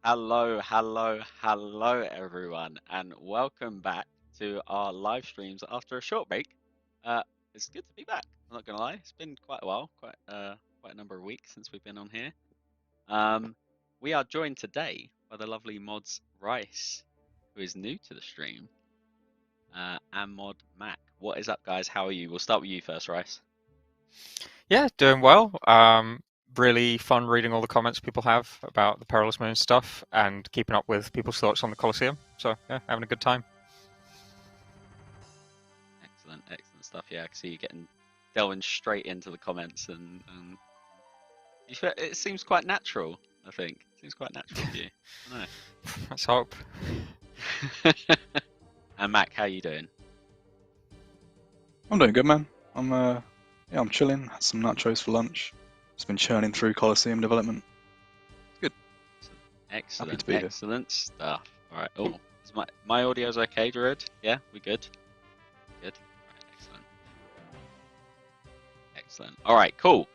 Hello everyone, and welcome back to our live streams after a short break. It's good to be back. I'm not gonna lie, it's been quite a while, quite a number of weeks since we've been on here. We are joined today by the lovely mods Rice, who is new to the stream, and mod Mack. What is up, guys? How are you? We'll start with you first, Rice. Yeah, doing well. Really fun reading all the comments people have about the Perilous Moons stuff and keeping up with people's thoughts on the Colosseum. So, yeah, having a good time. Excellent stuff. Yeah, I can see you delving straight into the comments, and it seems quite natural. I think it seems quite natural to you. I don't know. Let's hope. And Mack, how you doing? I'm doing good, man. I'm chilling. Had some nachos for lunch. Just been churning through Colosseum development. Good. Excellent, Happy to be excellent stuff. All right. Oh, is my audio's okay, Druid? Yeah, we good. Good. All right, excellent. All right, cool.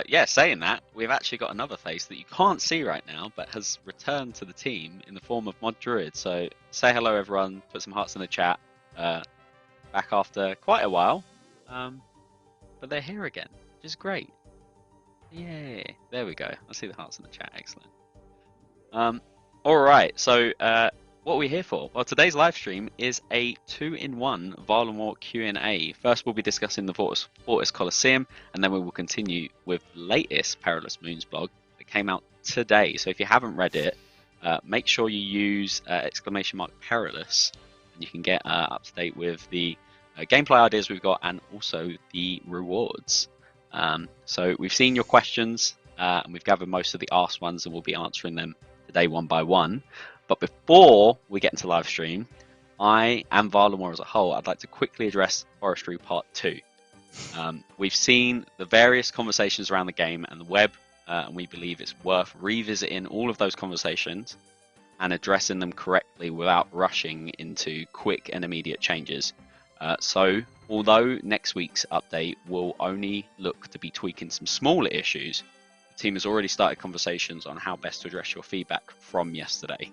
Yeah, saying that, we've actually got another face that you can't see right now, but has returned to the team in the form of Mod Druid. So say hello, everyone. Put some hearts in the chat. Back after quite a while, but they're here again, which is great. Yeah, there we go. I see the hearts in the chat. Excellent. All right. So what are we here for? Well, today's live stream is a 2-in-1 Varlamore Q&A. First, we'll be discussing the Fortis Colosseum, and then we will continue with the latest Perilous Moons blog that came out today. So if you haven't read it, make sure you use !Perilous, and you can get up to date with the gameplay ideas we've got and also the rewards. So we've seen your questions, and we've gathered most of the asked ones, and we'll be answering them today one by one. But before we get into live stream, I and Varlamore as a whole, I'd like to quickly address Forestry Part 2. We've seen the various conversations around the game and the web, and we believe it's worth revisiting all of those conversations and addressing them correctly without rushing into quick and immediate changes. So although next week's update will only look to be tweaking some smaller issues, the team has already started conversations on how best to address your feedback from yesterday.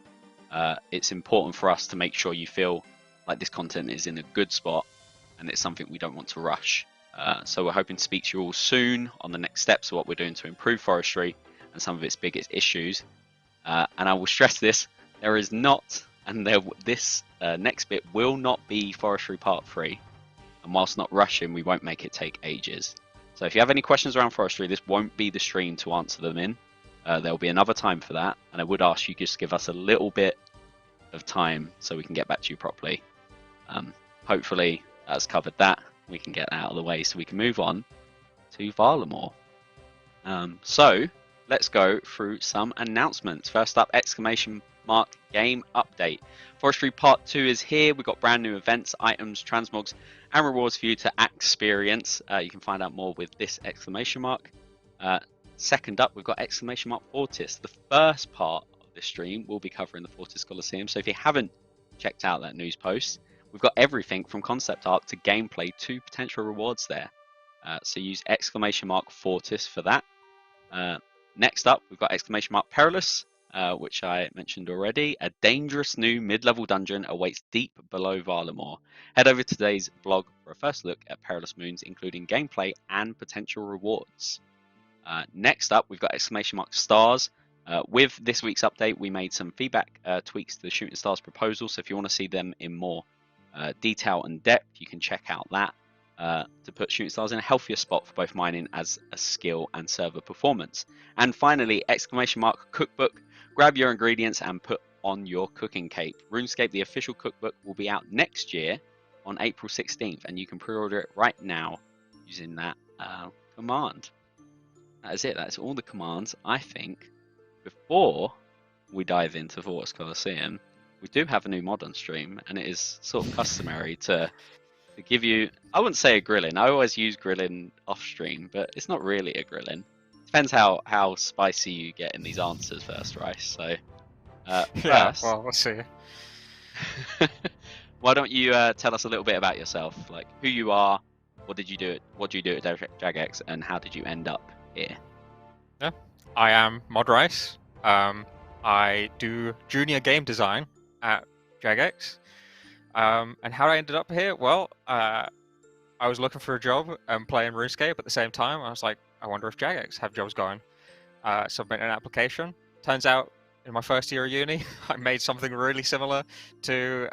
It's important for us to make sure you feel like this content is in a good spot and it's something we don't want to rush. So we're hoping to speak to you all soon on the next steps of what we're doing to improve forestry and some of its biggest issues. And I will stress this, there is not, and this next bit will not be Forestry Part 3. And whilst not rushing, we won't make it take ages. So if you have any questions around forestry, this won't be the stream to answer them in. There'll be another time for that, and I would ask you just give us a little bit of time so we can get back to you properly. Hopefully that's covered that. We can get that out of the way so we can move on to Varlamore. So let's go through some announcements. First up, ! Game update. Forestry Part 2 is here. We've got brand new events, items, transmogs, and rewards for you to experience. You can find out more with this ! Second up, we've got ! Fortis. The first part of this stream will be covering the Fortis Colosseum. So if you haven't checked out that news post, we've got everything from concept art to gameplay to potential rewards there. So use ! Fortis for that. Next up, we've got ! Perilous, which I mentioned already. A dangerous new mid-level dungeon awaits deep below Varlamore. Head over to today's blog for a first look at Perilous Moons, including gameplay and potential rewards. Next up, we've got ! Stars. With this week's update, we made some feedback tweaks to the Shooting Stars proposal, so if you want to see them in more detail and depth, you can check out that to put Shooting Stars in a healthier spot for both mining as a skill and server performance. And finally, ! Cookbook. Grab your ingredients and put on your cooking cape. RuneScape, the official cookbook, will be out next year on April 16th, and you can pre-order it right now using that command. That is it. That's all the commands. I think before we dive into Fortis Colosseum, we do have a new mod on stream, and it is sort of customary to give you, I wouldn't say a grilling. I always use grilling off stream, but it's not really a grilling. Depends how spicy you get in these answers first, Rice. So Yeah, first, well, we'll see. why don't you tell us a little bit about yourself, like who you are, what do you do at Jagex, and how did you end up here? Yeah, I am Mod Rice. I do junior game design at Jagex. And how I ended up here? Well, I was looking for a job and playing RuneScape at the same time. I was like, I wonder if Jagex have jobs going. Submit an application. Turns out, in my first year of uni, I made something really similar to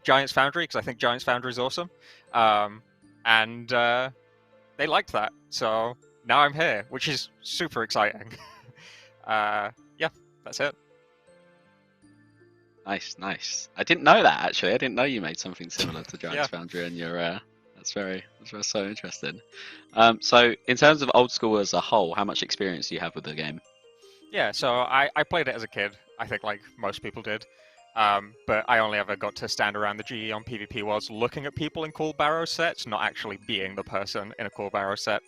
Giants Foundry, because I think Giants Foundry is awesome. And they liked that, so now I'm here, which is super exciting. Yeah, that's it. Nice. I didn't know that actually. I didn't know you made something similar to Giants Yeah. Foundry, and that's so interesting. So in terms of old school as a whole, how much experience do you have with the game? Yeah, so I played it as a kid, I think like most people did. But I only ever got to stand around the GE on PvP worlds looking at people in cool Barrows sets, not actually being the person in a cool Barrows set.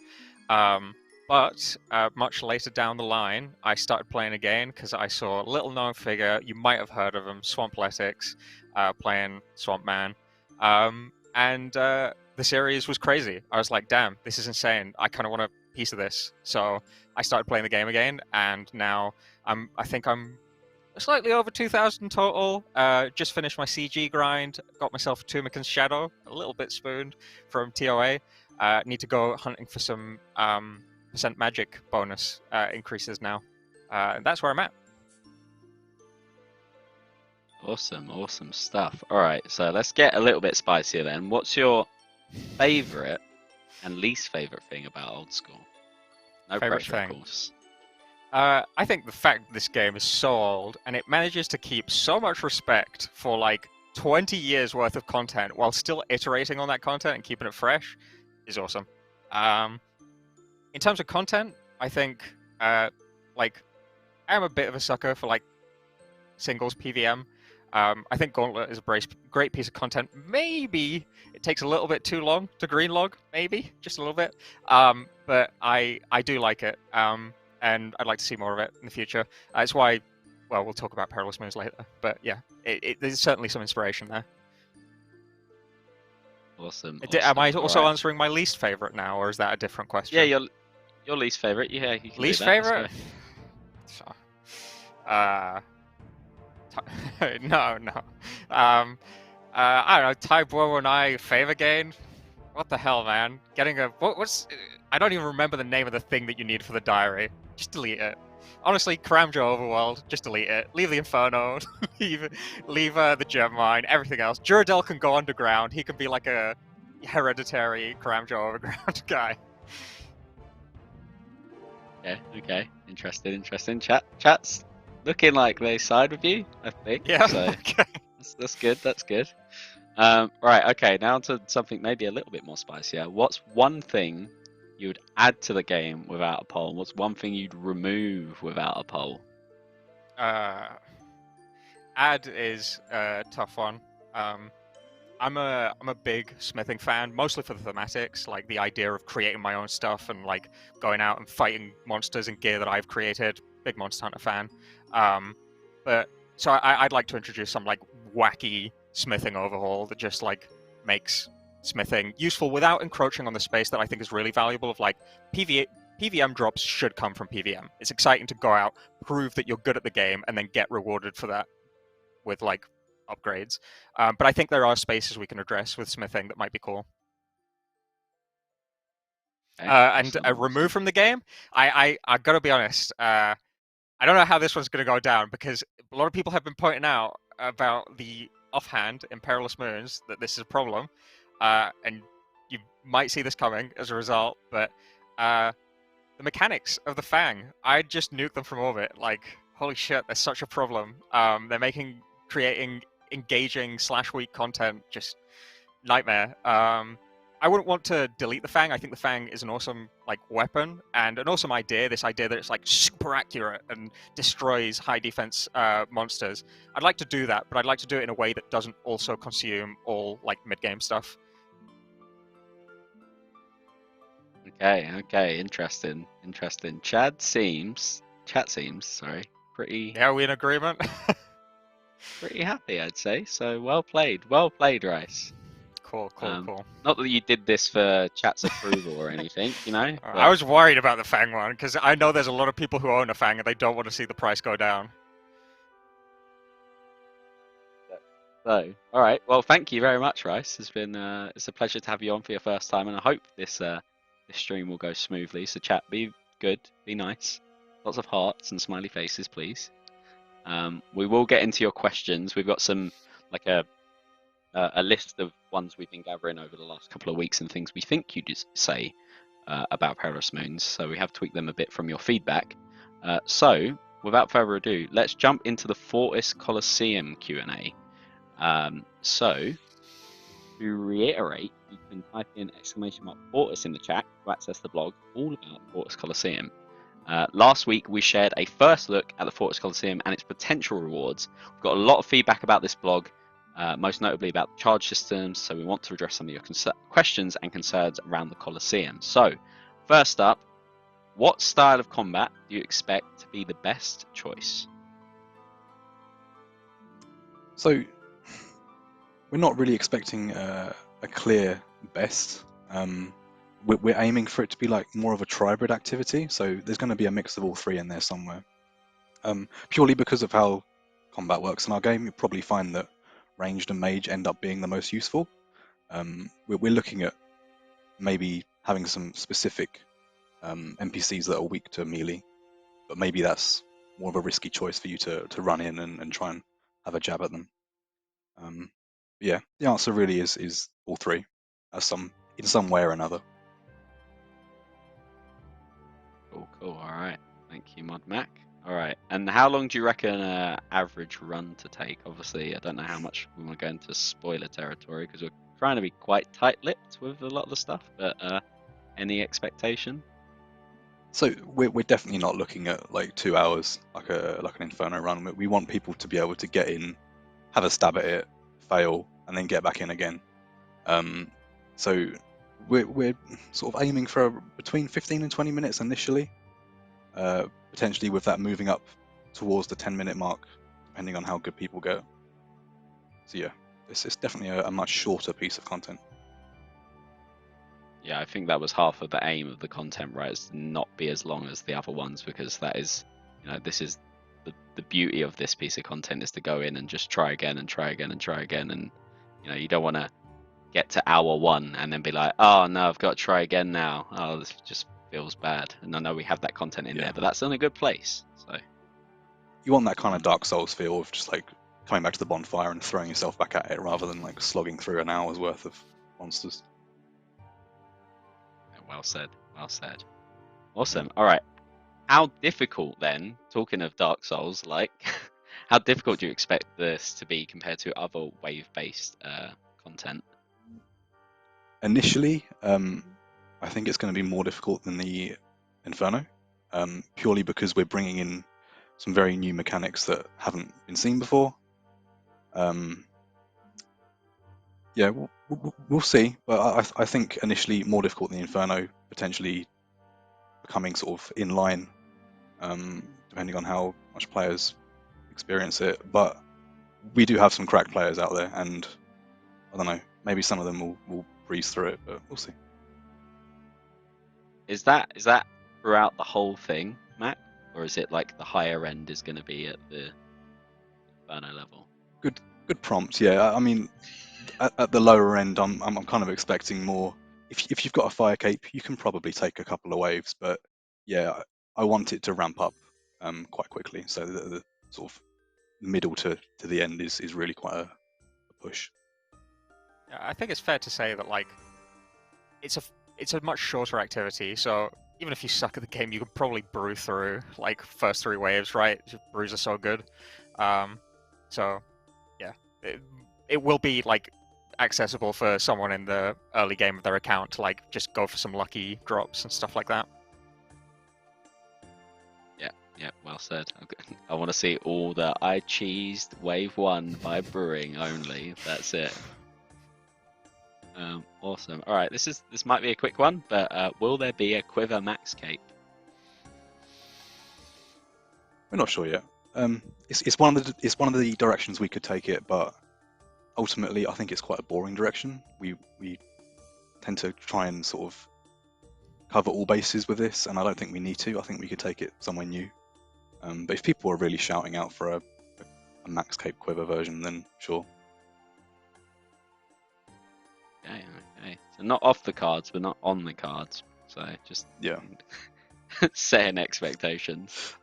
But much later down the line, I started playing again because I saw a little known figure, you might have heard of him, Swampletics, playing Swamp Man. And the series was crazy. I was like, damn, this is insane. I kind of want a piece of this. So I started playing the game again, and now I think I'm slightly over 2,000 total. Just finished my CG grind, got myself a Tumican's Shadow, a little bit spooned from TOA. Need to go hunting for some percent magic bonus increases now. That's where I'm at. Awesome stuff. All right, so let's get a little bit spicier then. What's your favorite and least favorite thing about old school? No Favorite pressure, thing. of course. I think the fact this game is so old and it manages to keep so much respect for like 20 years worth of content while still iterating on that content and keeping it fresh is awesome. In terms of content, I think like I'm a bit of a sucker for like singles PVM. I think Gauntlet is a great piece of content. Maybe it takes a little bit too long to greenlog, maybe just a little bit. But I do like it. And I'd like to see more of it in the future. That's why, well, we'll talk about Perilous Moons later. But yeah, there's certainly some inspiration there. Awesome. Am I All also right. answering my least favorite now, or is that a different question? Yeah, your least favorite. Yeah, you can least do that. favorite. No. I don't know. Tyboro and I favor gain. What the hell, man? Getting a what's? I don't even remember the name of the thing that you need for the diary. Just delete it. Honestly, Karamjo Overworld, just delete it. Leave the Inferno, leave the Gem Mine, everything else. Duradel can go underground. He can be like a hereditary Karamjo Overground guy. Okay. Interesting. Chat's looking like they side with you, I think. Yeah. So Okay. that's good. Right. Okay. Now to something maybe a little bit more spicier. What's one thing you would add to the game without a poll? What's one thing you'd remove without a poll? Add is a tough one. I'm a big smithing fan, mostly for the thematics, like the idea of creating my own stuff and like going out and fighting monsters and gear that I've created. Big Monster Hunter fan. But so I'd like to introduce some like wacky smithing overhaul that just like makes smithing useful without encroaching on the space that I think is really valuable of like PVM drops should come from PVM. It's exciting to go out, prove that you're good at the game, and then get rewarded for that with like upgrades. But I think there are spaces we can address with smithing that might be cool. Okay, And awesome. remove from the game, I gotta be honest, I don't know how this one's gonna go down because a lot of people have been pointing out about the offhand in Perilous Moons that this is a problem, and you might see this coming as a result, but the mechanics of the Fang, I'd just nuke them from orbit. Like, holy shit, they're such a problem. They're creating engaging / weak content just nightmare. I wouldn't want to delete the Fang. I think the Fang is an awesome like weapon and an awesome idea. This idea that it's like super accurate and destroys high defense monsters. I'd like to do that, but I'd like to do it in a way that doesn't also consume all like mid-game stuff. Okay, interesting. Chat seems, pretty. Yeah, are we in agreement? Pretty happy, I'd say. So well played, Rice. Cool. Not that you did this for chat's approval or anything, you know. I was worried about the Fang one because I know there's a lot of people who own a Fang and they don't want to see the price go down. So, all right. Well, thank you very much, Rice. It's a pleasure to have you on for your first time, and I hope this stream will go smoothly. So, chat, be good, be nice, lots of hearts and smiley faces, please. We will get into your questions. We've got some like a list of ones we've been gathering over the last couple of weeks and things we think you'd say about Perilous Moons. So we have tweaked them a bit from your feedback. So, without further ado, let's jump into the Fortis Colosseum Q&A. So, to reiterate, you can type in !Fortis in the chat to access the blog all about Fortis Colosseum. Last week we shared a first look at the Fortis Colosseum and its potential rewards. We've got a lot of feedback about this blog, most notably about the charge systems, so we want to address some of your questions and concerns around the Colosseum. So, first up, what style of combat do you expect to be the best choice? So, we're not really expecting a clear best. We're aiming for it to be like more of a tribrid activity, so there's going to be a mix of all three in there somewhere. Purely because of how combat works in our game, you'll probably find that ranged and mage end up being the most useful. We're looking at maybe having some specific NPCs that are weak to melee, but maybe that's more of a risky choice for you to run in and try and have a jab at them. Yeah, the answer really is all three, in some way or another. Cool. All right. Thank you, Mod Mac. All right. And how long do you reckon an average run to take? Obviously, I don't know how much we want to go into spoiler territory because we're trying to be quite tight-lipped with a lot of the stuff. But any expectation? So we're definitely not looking at like 2 hours like an Inferno run. We want people to be able to get in, have a stab at it, fail, and then get back in again. So we're sort of aiming for between 15 and 20 minutes initially, potentially with that moving up towards the 10-minute mark, depending on how good people get. So yeah, it's definitely a much shorter piece of content. Yeah, I think that was half of the aim of the content, right? Is to not be as long as the other ones, because that is, this is the beauty of this piece of content, is to go in and just try again and try again and try again, and you don't want to get to hour 1 and then be like, oh no, I've got to try again now. Oh, this just feels bad. And I know we have that content in there, but that's in a good place. So you want that kind of Dark Souls feel of just like coming back to the bonfire and throwing yourself back at it rather than like slogging through an hour's worth of monsters. Well said. Well said. Awesome. All right. How difficult then, talking of Dark Souls, how difficult do you expect this to be compared to other wave-based content? Initially, I think it's going to be more difficult than the Inferno, purely because we're bringing in some very new mechanics that haven't been seen before. Yeah, we'll see, but I think initially more difficult than the Inferno, potentially becoming sort of in line, depending on how much players experience it. But we do have some crack players out there, and I don't know, maybe some of them will breeze through it, but we'll see. Is that throughout the whole thing, Matt, or is it like the higher end is going to be at the Inferno level? Good prompt. Yeah, I mean, at the lower end, I'm kind of expecting more. If you've got a fire cape, you can probably take a couple of waves, but yeah, I want it to ramp up quite quickly. So the sort of middle to the end is really quite a push. Yeah, I think it's fair to say that it's a much shorter activity. So even if you suck at the game, you can probably brew through like first 3 waves, right? Brews are so good. So yeah, it will be like accessible for someone in the early game of their account to like just go for some lucky drops and stuff like that. Yeah, well said. I want to see all the I cheesed wave 1 by brewing only. That's it. Awesome. All right, this might be a quick one, but will there be a Quiver Max Cape? We're not sure yet. It's one of the directions we could take it, but ultimately I think it's quite a boring direction. We tend to try and sort of cover all bases with this, and I don't think we need to. I think we could take it somewhere new. But if people are really shouting out for a Max Cape Quiver version, then sure. Okay, okay. So not off the cards, but not on the cards. So just Yeah. setting expectations.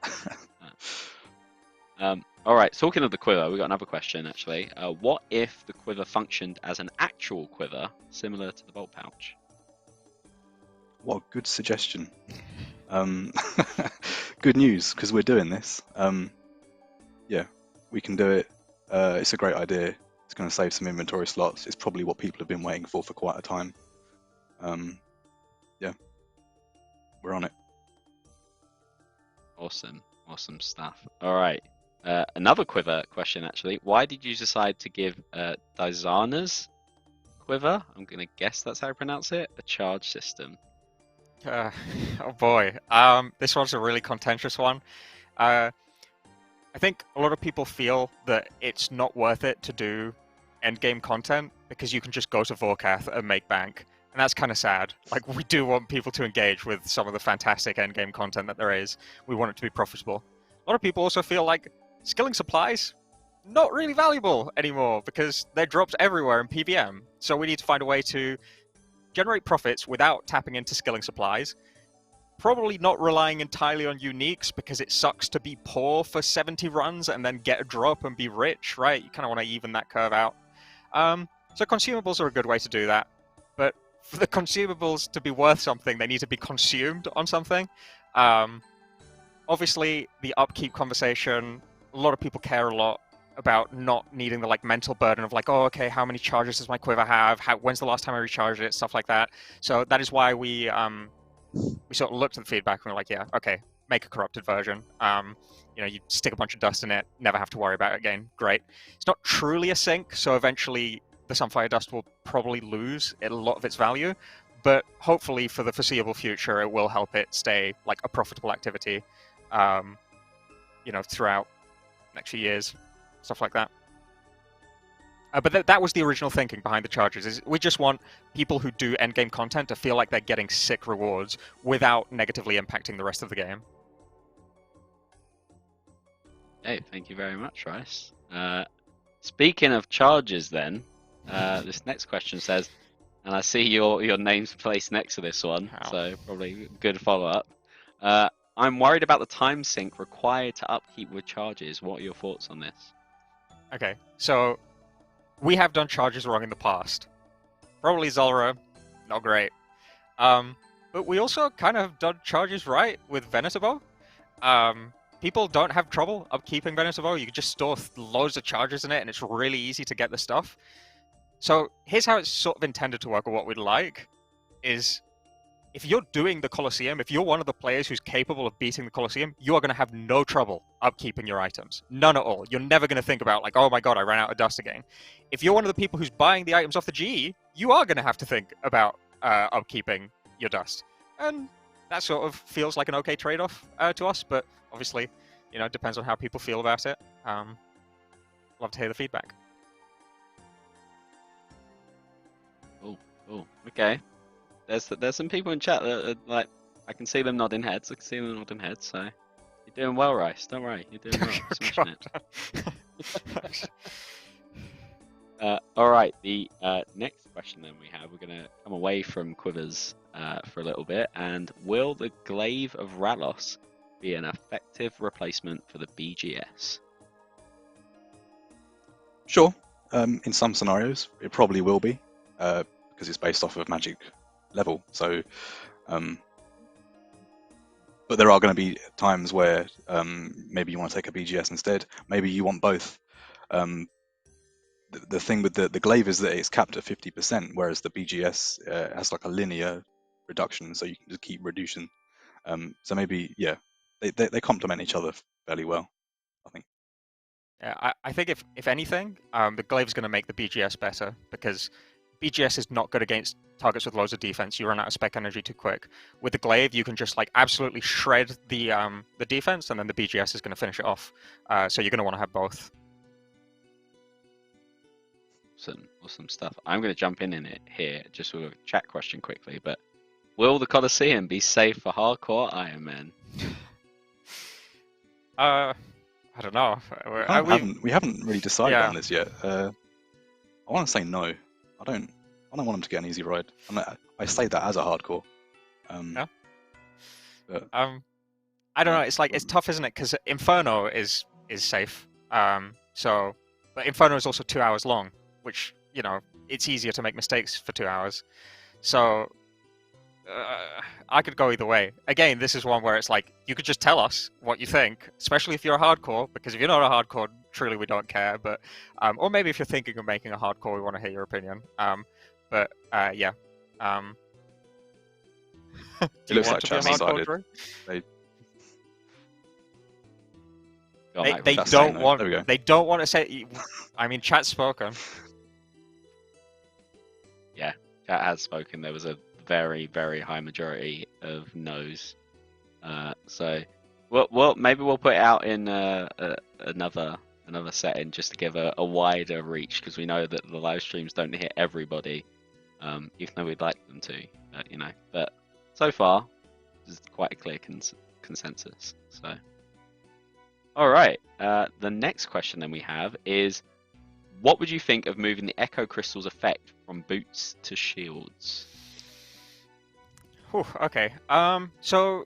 All right. Talking of the quiver, we got another question actually. What if the quiver functioned as an actual quiver, similar to the bolt pouch? What a good suggestion. Good news, because we're doing this. Yeah, we can do it. It's a great idea. It's going to save some inventory slots. It's probably what people have been waiting for quite a time. Yeah, we're on it. Awesome, awesome stuff. All right. Another quiver question actually. Why did you decide to give Dizana's quiver, I'm gonna guess that's how you pronounce it, a charge system? Oh boy, this one's a really contentious one. I think a lot of people feel that it's not worth it to do endgame content because you can just go to Vorkath and make bank, and that's kind of sad. Like, we do want people to engage with some of the fantastic endgame content that there is. We want it to be profitable. A lot of people also feel like skilling supplies not really valuable anymore because they're dropped everywhere in PVM. So we need to find a way to generate profits without tapping into skilling supplies. Probably not relying entirely on uniques because it sucks to be poor for 70 runs and then get a drop and be rich, right? You kind of want to even that curve out. So consumables are a good way to do that. But for the consumables to be worth something, they need to be consumed on something. Obviously, the upkeep conversation, a lot of people care a lot about not needing the like mental burden of like, oh, okay, how many charges does my quiver have? When's the last time I recharged it? Stuff like that. So that is why we sort of looked at the feedback and we're like, yeah, okay, make a corrupted version. You stick a bunch of dust in it, never have to worry about it again. Great. It's not truly a sync, so eventually the Sunfire dust will probably lose a lot of its value, but hopefully for the foreseeable future, it will help it stay like a profitable activity, throughout next few years, stuff like that. But that was the original thinking behind the charges. Is we just want people who do endgame content to feel like they're getting sick rewards without negatively impacting the rest of the game. Hey, thank you very much, Rice. Speaking of charges, then, this next question says, and I see your name's placed next to this one, so probably good follow-up. I'm worried about the time sink required to upkeep with charges. What are your thoughts on this? Okay, so we have done charges wrong in the past. Probably Zulrah, not great. But we also kind of done charges right with Venusaur. People don't have trouble upkeeping Venusaur. You can just store loads of charges in it, and it's really easy to get the stuff. So here's how it's sort of intended to work, or what we'd like, is if you're doing the Colosseum, if you're one of the players who's capable of beating the Colosseum, you are going to have no trouble upkeeping your items. None at all. You're never going to think about, like, oh my god, I ran out of dust again. If you're one of the people who's buying the items off the GE, you are going to have to think about upkeeping your dust. And that sort of feels like an okay trade-off to us, but obviously, it depends on how people feel about it. Love to hear the feedback. Oh, okay. There's some people in chat that are, like, I can see them nodding heads. So you're doing well, Rice. Don't worry, you're doing well. Smashing it. All right. The next question then we're gonna come away from quivers for a little bit, and will the Glaive of Ralos be an effective replacement for the BGS? Sure. In some scenarios, it probably will be, because it's based off of magic level. So, but there are going to be times where maybe you want to take a BGS instead. Maybe you want both. The thing with the glaive is that it's capped at 50%, whereas the BGS has like a linear reduction, so you can just keep reducing. So maybe, yeah, they complement each other fairly well, I think. Yeah, I think if anything, the glaive is going to make the BGS better, because BGS is not good against targets with loads of defense. You run out of spec energy too quick. With the glaive, you can just like absolutely shred the defense, and then the BGS is going to finish it off. So you're going to want to have both. Awesome stuff. I'm going to jump in it here, just with a chat question quickly. But will the Colosseum be safe for hardcore Iron Man? I don't know. We haven't really decided on this yet. I want to say no. I don't I don't want him to get an easy ride. And I say that as a hardcore. Yeah. But, I don't know. It's like it's tough, isn't it? Because Inferno is safe. But Inferno is also 2 hours long, which it's easier to make mistakes for 2 hours. So I could go either way. Again, this is one where it's like you could just tell us what you think, especially if you're a hardcore. Because if you're not a hardcore, truly we don't care. But or maybe if you're thinking of making a hardcore, we want to hear your opinion. Yeah. It looks like chat's decided. They don't want to say. I mean, chat's spoken. Yeah, chat has spoken. There was a very, very high majority of no's. So, well, maybe we'll put it out in another setting just to give a wider reach, because we know that the live streams don't hit everybody, even though we'd like them to. But so far, there's quite a clear consensus. So, all right. The next question then we have is, what would you think of moving the Echo Crystal's effect from boots to shields? Whew, okay. So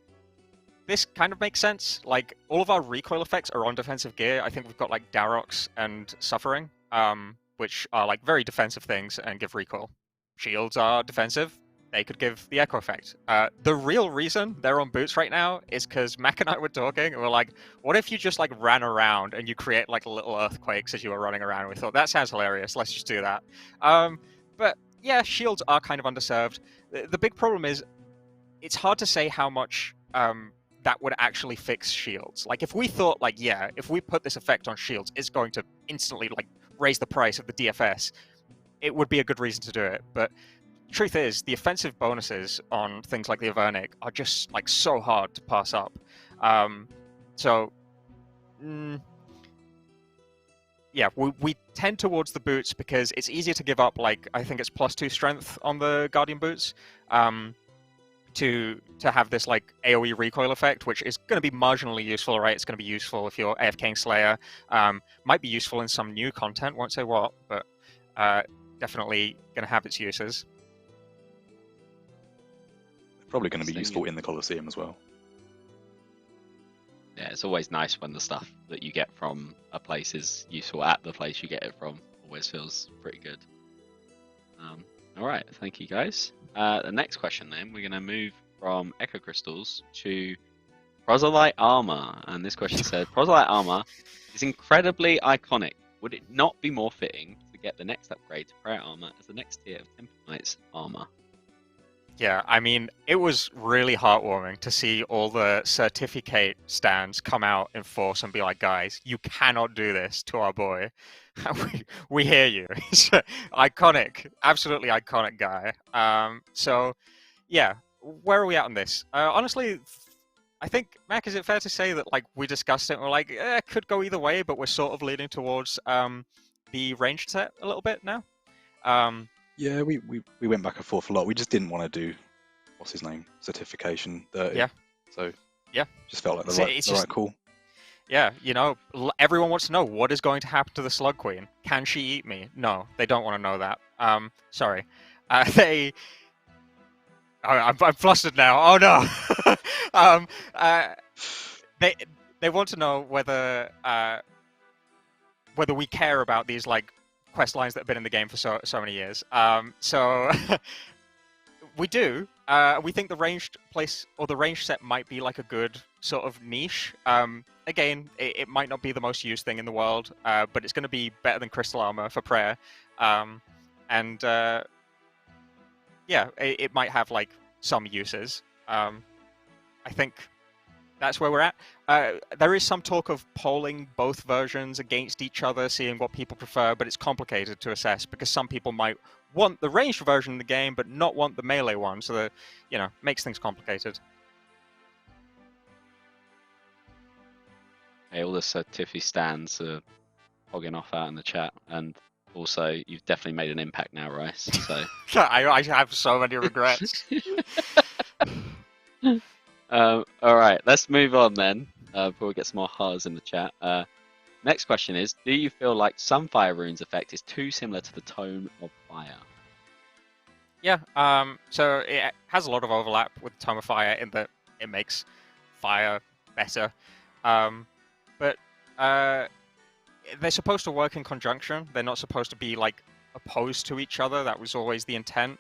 this kind of makes sense. Like, all of our recoil effects are on defensive gear. I think we've got like Darox and Suffering, which are like very defensive things and give recoil. Shields are defensive. They could give the echo effect. The real reason they're on boots right now is because Mack and I were talking, and we're like, what if you just like ran around and you create like little earthquakes as you were running around? We thought that sounds hilarious. Let's just do that. But yeah, shields are kind of underserved. The big problem is it's hard to say how much that would actually fix shields. Like, if we thought like, yeah, if we put this effect on shields, it's going to instantly like raise the price of the DFS, it would be a good reason to do it. But truth is, the offensive bonuses on things like the Avernic are just like so hard to pass up. Yeah, we tend towards the boots because it's easier to give up, like, I think it's +2 strength on the Guardian boots, to have this like AoE recoil effect, which is going to be marginally useful, right? It's going to be useful if you're AFKing Slayer. Might be useful in some new content, won't say what, but definitely going to have its uses. Probably going to be useful in the Colosseum as well. Yeah, it's always nice when the stuff that you get from a place is useful at the place you get it from. Always feels pretty good. All right, thank you guys. The next question then, we're going to move from Echo Crystals to Proselyte Armor. And this question says, Proselyte Armor is incredibly iconic. Would it not be more fitting to get the next upgrade to Prayer Armor as the next tier of Temple Knight's armor? Yeah, I mean, it was really heartwarming to see all the certificate stands come out in force and be like, guys, you cannot do this to our boy. we hear you. He's iconic, absolutely iconic guy. So, yeah, where are we at on this? Honestly, I think, Mack, is it fair to say that like we discussed it and we're like, it could go either way, but we're sort of leaning towards the ranged set a little bit now? Yeah, we went back and forth a lot. We just didn't want to do, what's his name, certification 30. Yeah. So yeah, just felt like the right call. Yeah, everyone wants to know what is going to happen to the Slug Queen. Can she eat me? No, they don't want to know that. Sorry. I'm flustered now. Oh no. They want to know whether we care about these like quest lines that have been in the game for so many years. So we do. We think the ranged place or the ranged set might be like a good sort of niche. Again, it might not be the most used thing in the world, but it's going to be better than Crystal Armor for prayer. Yeah, it might have like some uses. I think that's where we're at. There is some talk of polling both versions against each other, seeing what people prefer, but it's complicated to assess because some people might want the ranged version of the game, but not want the melee one, so that, makes things complicated. Hey, all the certificate stands are hogging off out in the chat, and also you've definitely made an impact now, Rice. So I have so many regrets. All right, let's move on then, before we get some more hearts in the chat. Next question is, do you feel like Sunfire Runes effect is too similar to the Tome of Fire? Yeah, so it has a lot of overlap with Tome of Fire in that it makes fire better. But they're supposed to work in conjunction. They're not supposed to be like opposed to each other. That was always the intent.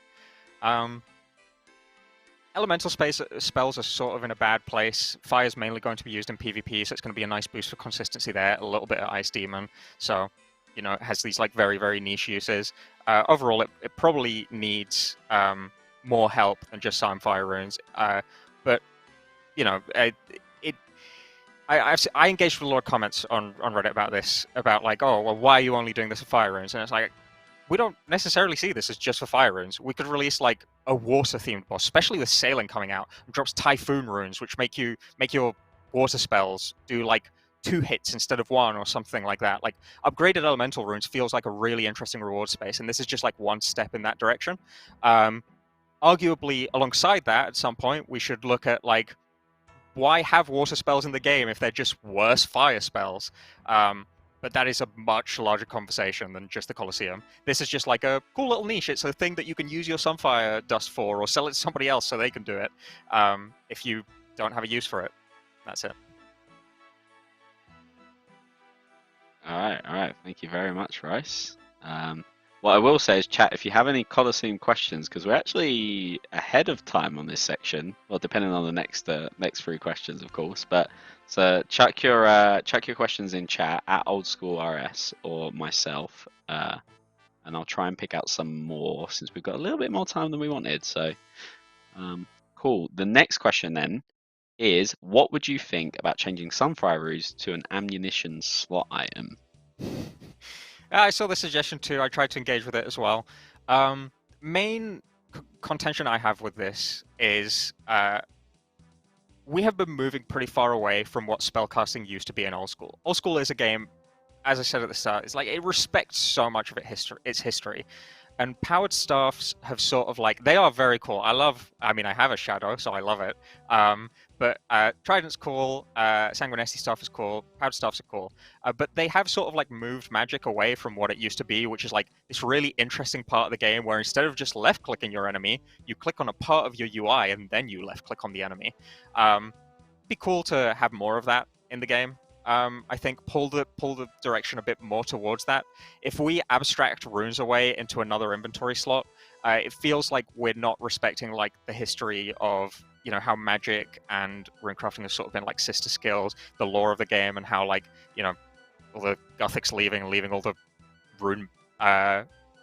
Elemental spells are sort of in a bad place. Fire is mainly going to be used in PvP, so it's going to be a nice boost for consistency there. A little bit of Ice Demon, so it has these like very, very niche uses. Overall, it probably needs more help than just Sunfire Runes. But I engaged with a lot of comments on Reddit about this, about like, oh, well, why are you only doing this for Fire Runes? And it's like, we don't necessarily see this as just for Fire Runes. We could release like a water-themed boss, especially with Sailing coming out, and drops Typhoon Runes, which make your water spells do like 2 hits instead of 1 or something like that. Like upgraded Elemental Runes feels like a really interesting reward space, and this is just like one step in that direction. Arguably, alongside that, at some point, we should look at like, why have water spells in the game if they're just worse fire spells? But that is a much larger conversation than just the Colosseum. This is just like a cool little niche. It's a thing that you can use your Sunfire dust for, or sell it to somebody else so they can do it if you don't have a use for it. That's it. All right. Thank you very much, Rice. What I will say is, chat, if you have any Colosseum questions, because we're actually ahead of time on this section. Well, depending on the next 3 questions, of course. But so chuck your questions in chat at OldSchoolRS or myself, and I'll try and pick out some more since we've got a little bit more time than we wanted. So, cool. The next question then is, what would you think about changing Sunfire Runes to an ammunition slot item? I saw the suggestion too. I tried to engage with it as well. Main contention I have with this is we have been moving pretty far away from what spellcasting used to be in Old School. Old School is a game, as I said at the start, it's like it respects so much of its history. And powered staffs have sort of like, they are very cool. I have a shadow, so I love it. But Trident's cool, Sanguinesti staff is cool, powered staffs are cool. But they have sort of like moved magic away from what it used to be, which is like this really interesting part of the game where instead of just left clicking your enemy, you click on a part of your UI and then you left click on the enemy. It'd be cool to have more of that in the game. I think pull the direction a bit more towards that. If we abstract runes away into another inventory slot, it feels like we're not respecting like the history of how magic and runecrafting has sort of been like sister skills, the lore of the game, and how like all the Gothics leaving all the rune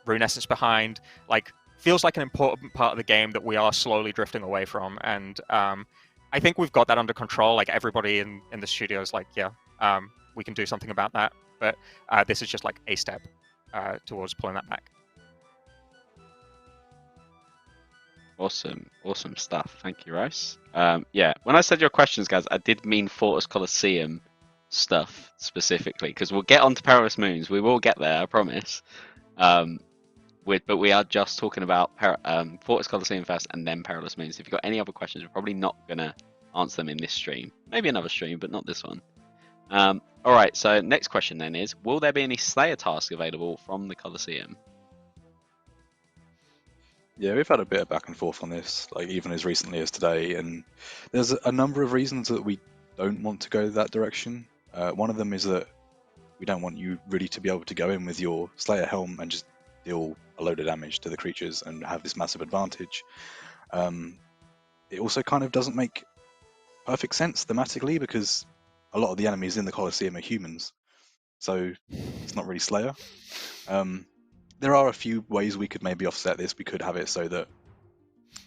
essence behind. Like feels like an important part of the game that we are slowly drifting away from, and I think we've got that under control. Like everybody in the studio is like, yeah, we can do something about that. But this is just like a step towards pulling that back. Awesome stuff. Thank you, Rice. Yeah, when I said your questions, guys, I did mean Fortis Colosseum stuff specifically, because we'll get onto Perilous Moons. We will get there, I promise. But we are just talking about Fortis Colosseum first and then Perilous Moons. If you've got any other questions, we're probably not going to answer them in this stream. Maybe another stream, but not this one. Alright, so next question then is, will there be any Slayer tasks available from the Colosseum? Yeah, we've had a bit of back and forth on this, like even as recently as today, and there's a number of reasons that we don't want to go that direction. One of them is that we don't want you really to be able to go in with your Slayer helm and just deal a load of damage to the creatures and have this massive advantage. It also kind of doesn't make perfect sense thematically, because a lot of the enemies in the Colosseum are humans, so it's not really Slayer. There are a few ways we could maybe offset this. We could have it so that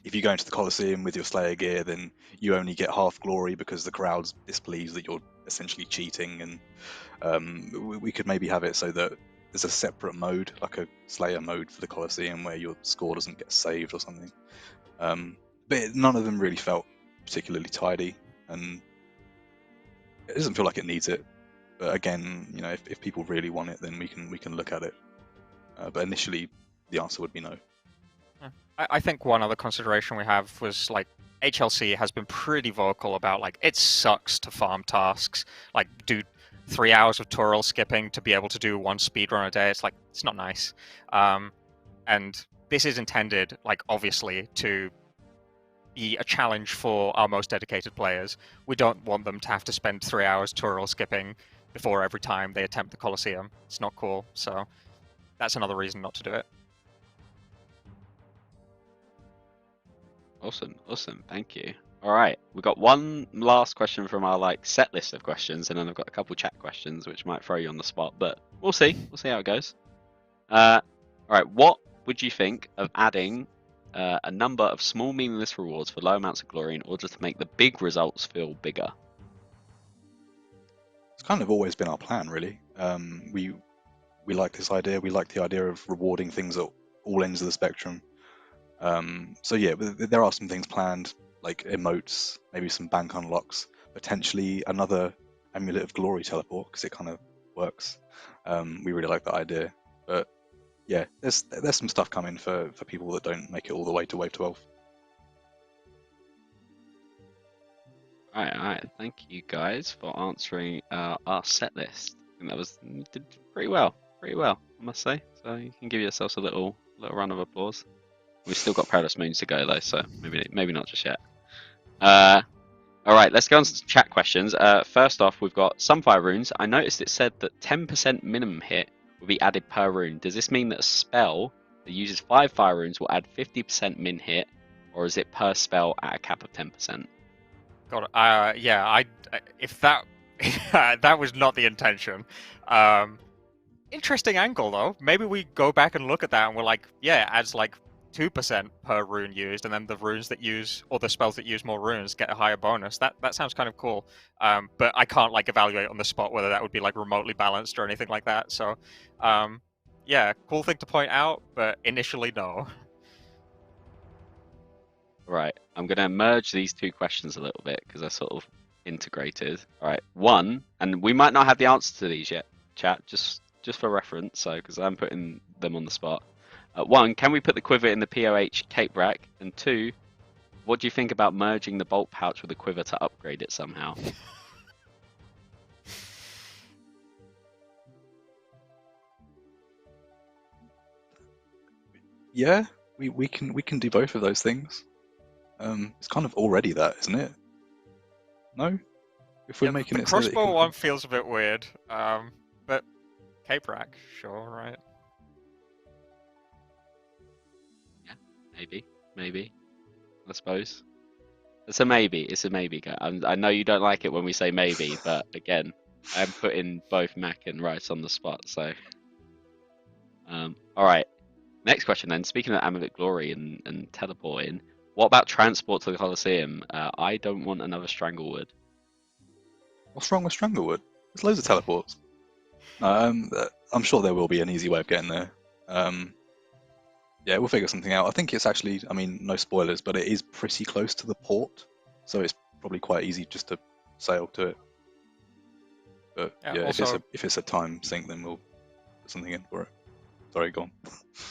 if you go into the Colosseum with your Slayer gear, then you only get half glory because the crowd's displeased that you're essentially cheating, and we could maybe have it so that there's a separate mode, like a Slayer mode for the Colosseum, where your score doesn't get saved or something. But none of them really felt particularly tidy, and it doesn't feel like it needs it. But again, if people really want it, then we can look at it. But initially, the answer would be no. I think one other consideration we have was like HLC has been pretty vocal about like it sucks to farm tasks, like do 3 hours of tutorial skipping to be able to do one speedrun a day. It's like, it's not nice. And this is intended, like, obviously, to be a challenge for our most dedicated players. We don't want them to have to spend 3 hours tutorial skipping before every time they attempt the Colosseum. It's not cool, so that's another reason not to do it. Awesome, awesome, thank you. All right, we've got one last question from our like set list of questions, and then I've got a couple chat questions which might throw you on the spot, but we'll see. We'll see how it goes. All right, what would you think of adding a number of small meaningless rewards for low amounts of glory in order to make the big results feel bigger? It's kind of always been our plan, really. We like this idea. We like the idea of rewarding things at all ends of the spectrum. So yeah, there are some things planned, like emotes, maybe some bank unlocks, potentially another Amulet of Glory teleport, because it kind of works. We really like that idea. But yeah, there's some stuff coming for people that don't make it all the way to Wave 12. All right. Thank you guys for answering our set list. I think that was you did pretty well, I must say. So you can give yourselves a little round of applause. We've still got Perilous Moons to go though, so maybe not just yet. All right, let's go on to some chat questions. First off, we've got Sunfire Runes. I noticed it said that 10% minimum hit will be added per rune. Does this mean that a spell that uses 5 fire runes will add 50% min hit, or is it per spell at a cap of 10%? God, yeah, if that that was not the intention. Interesting angle though. Maybe we go back and look at that and we're like, yeah, it adds like 2% per rune used, and then the runes that use, or the spells that use more runes get a higher bonus. That sounds kind of cool. But I can't like evaluate on the spot whether that would be like remotely balanced or anything like that. So, yeah, cool thing to point out, but initially no. Right, I'm going to merge these two questions a little bit because they're sort of integrated. All right, one, and we might not have the answer to these yet, chat, just for reference, so because I'm putting them on the spot. One, can we put the quiver in the POH cape rack? And two, what do you think about merging the bolt pouch with the quiver to upgrade it somehow? Yeah, we can do both of those things. It's kind of already that, isn't it? No, if we're making the it so that crossbow one feels a bit weird. But cape rack, sure, right? Yeah, maybe. I suppose it's a maybe. I know you don't like it when we say maybe, but again, I'm putting both Mack and Rice on the spot. So, all right. Next question then. Speaking of Amulet Glory and teleporting, what about transport to the Colosseum? I don't want another stranglewood. What's wrong with stranglewood? There's loads of teleports. I'm sure there will be an easy way of getting there. Yeah, we'll figure something out. I think it's actually, I mean, no spoilers, but it is pretty close to the port, so it's probably quite easy just to sail to it. But yeah, also, if it's a time sink, then we'll put something in for it. Sorry, go on.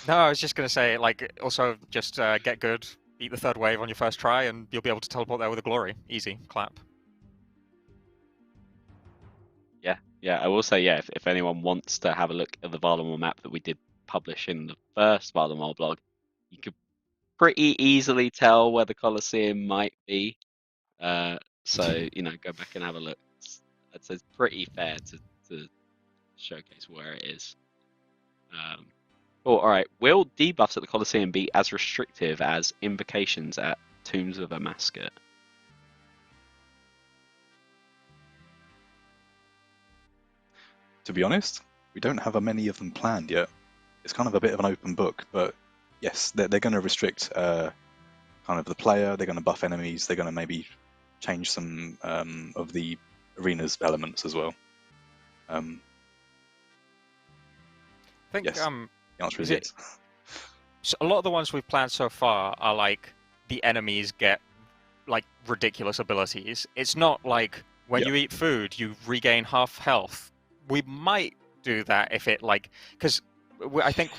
No, I was just going to say, like, also just get good, beat the third wave on your first try, and you'll be able to teleport there with a glory. Easy, clap. Yeah, I will say, yeah, if anyone wants to have a look at the Varlamore map that we did publish in the first Varlamore blog, you could pretty easily tell where the Colosseum might be. So, go back and have a look. It's pretty fair to showcase where it is. Cool, alright. Will debuffs at the Colosseum be as restrictive as invocations at Tombs of a Mascot? To be honest, we don't have many of them planned yet. It's kind of a bit of an open book, but yes, they're going to restrict kind of the player. They're going to buff enemies. They're going to maybe change some of the arena's elements as well. I think yes, the answer is yes. So a lot of the ones we've planned so far are like the enemies get like ridiculous abilities. It's not like when you eat food you regain half health. We might do that if it like, because I think,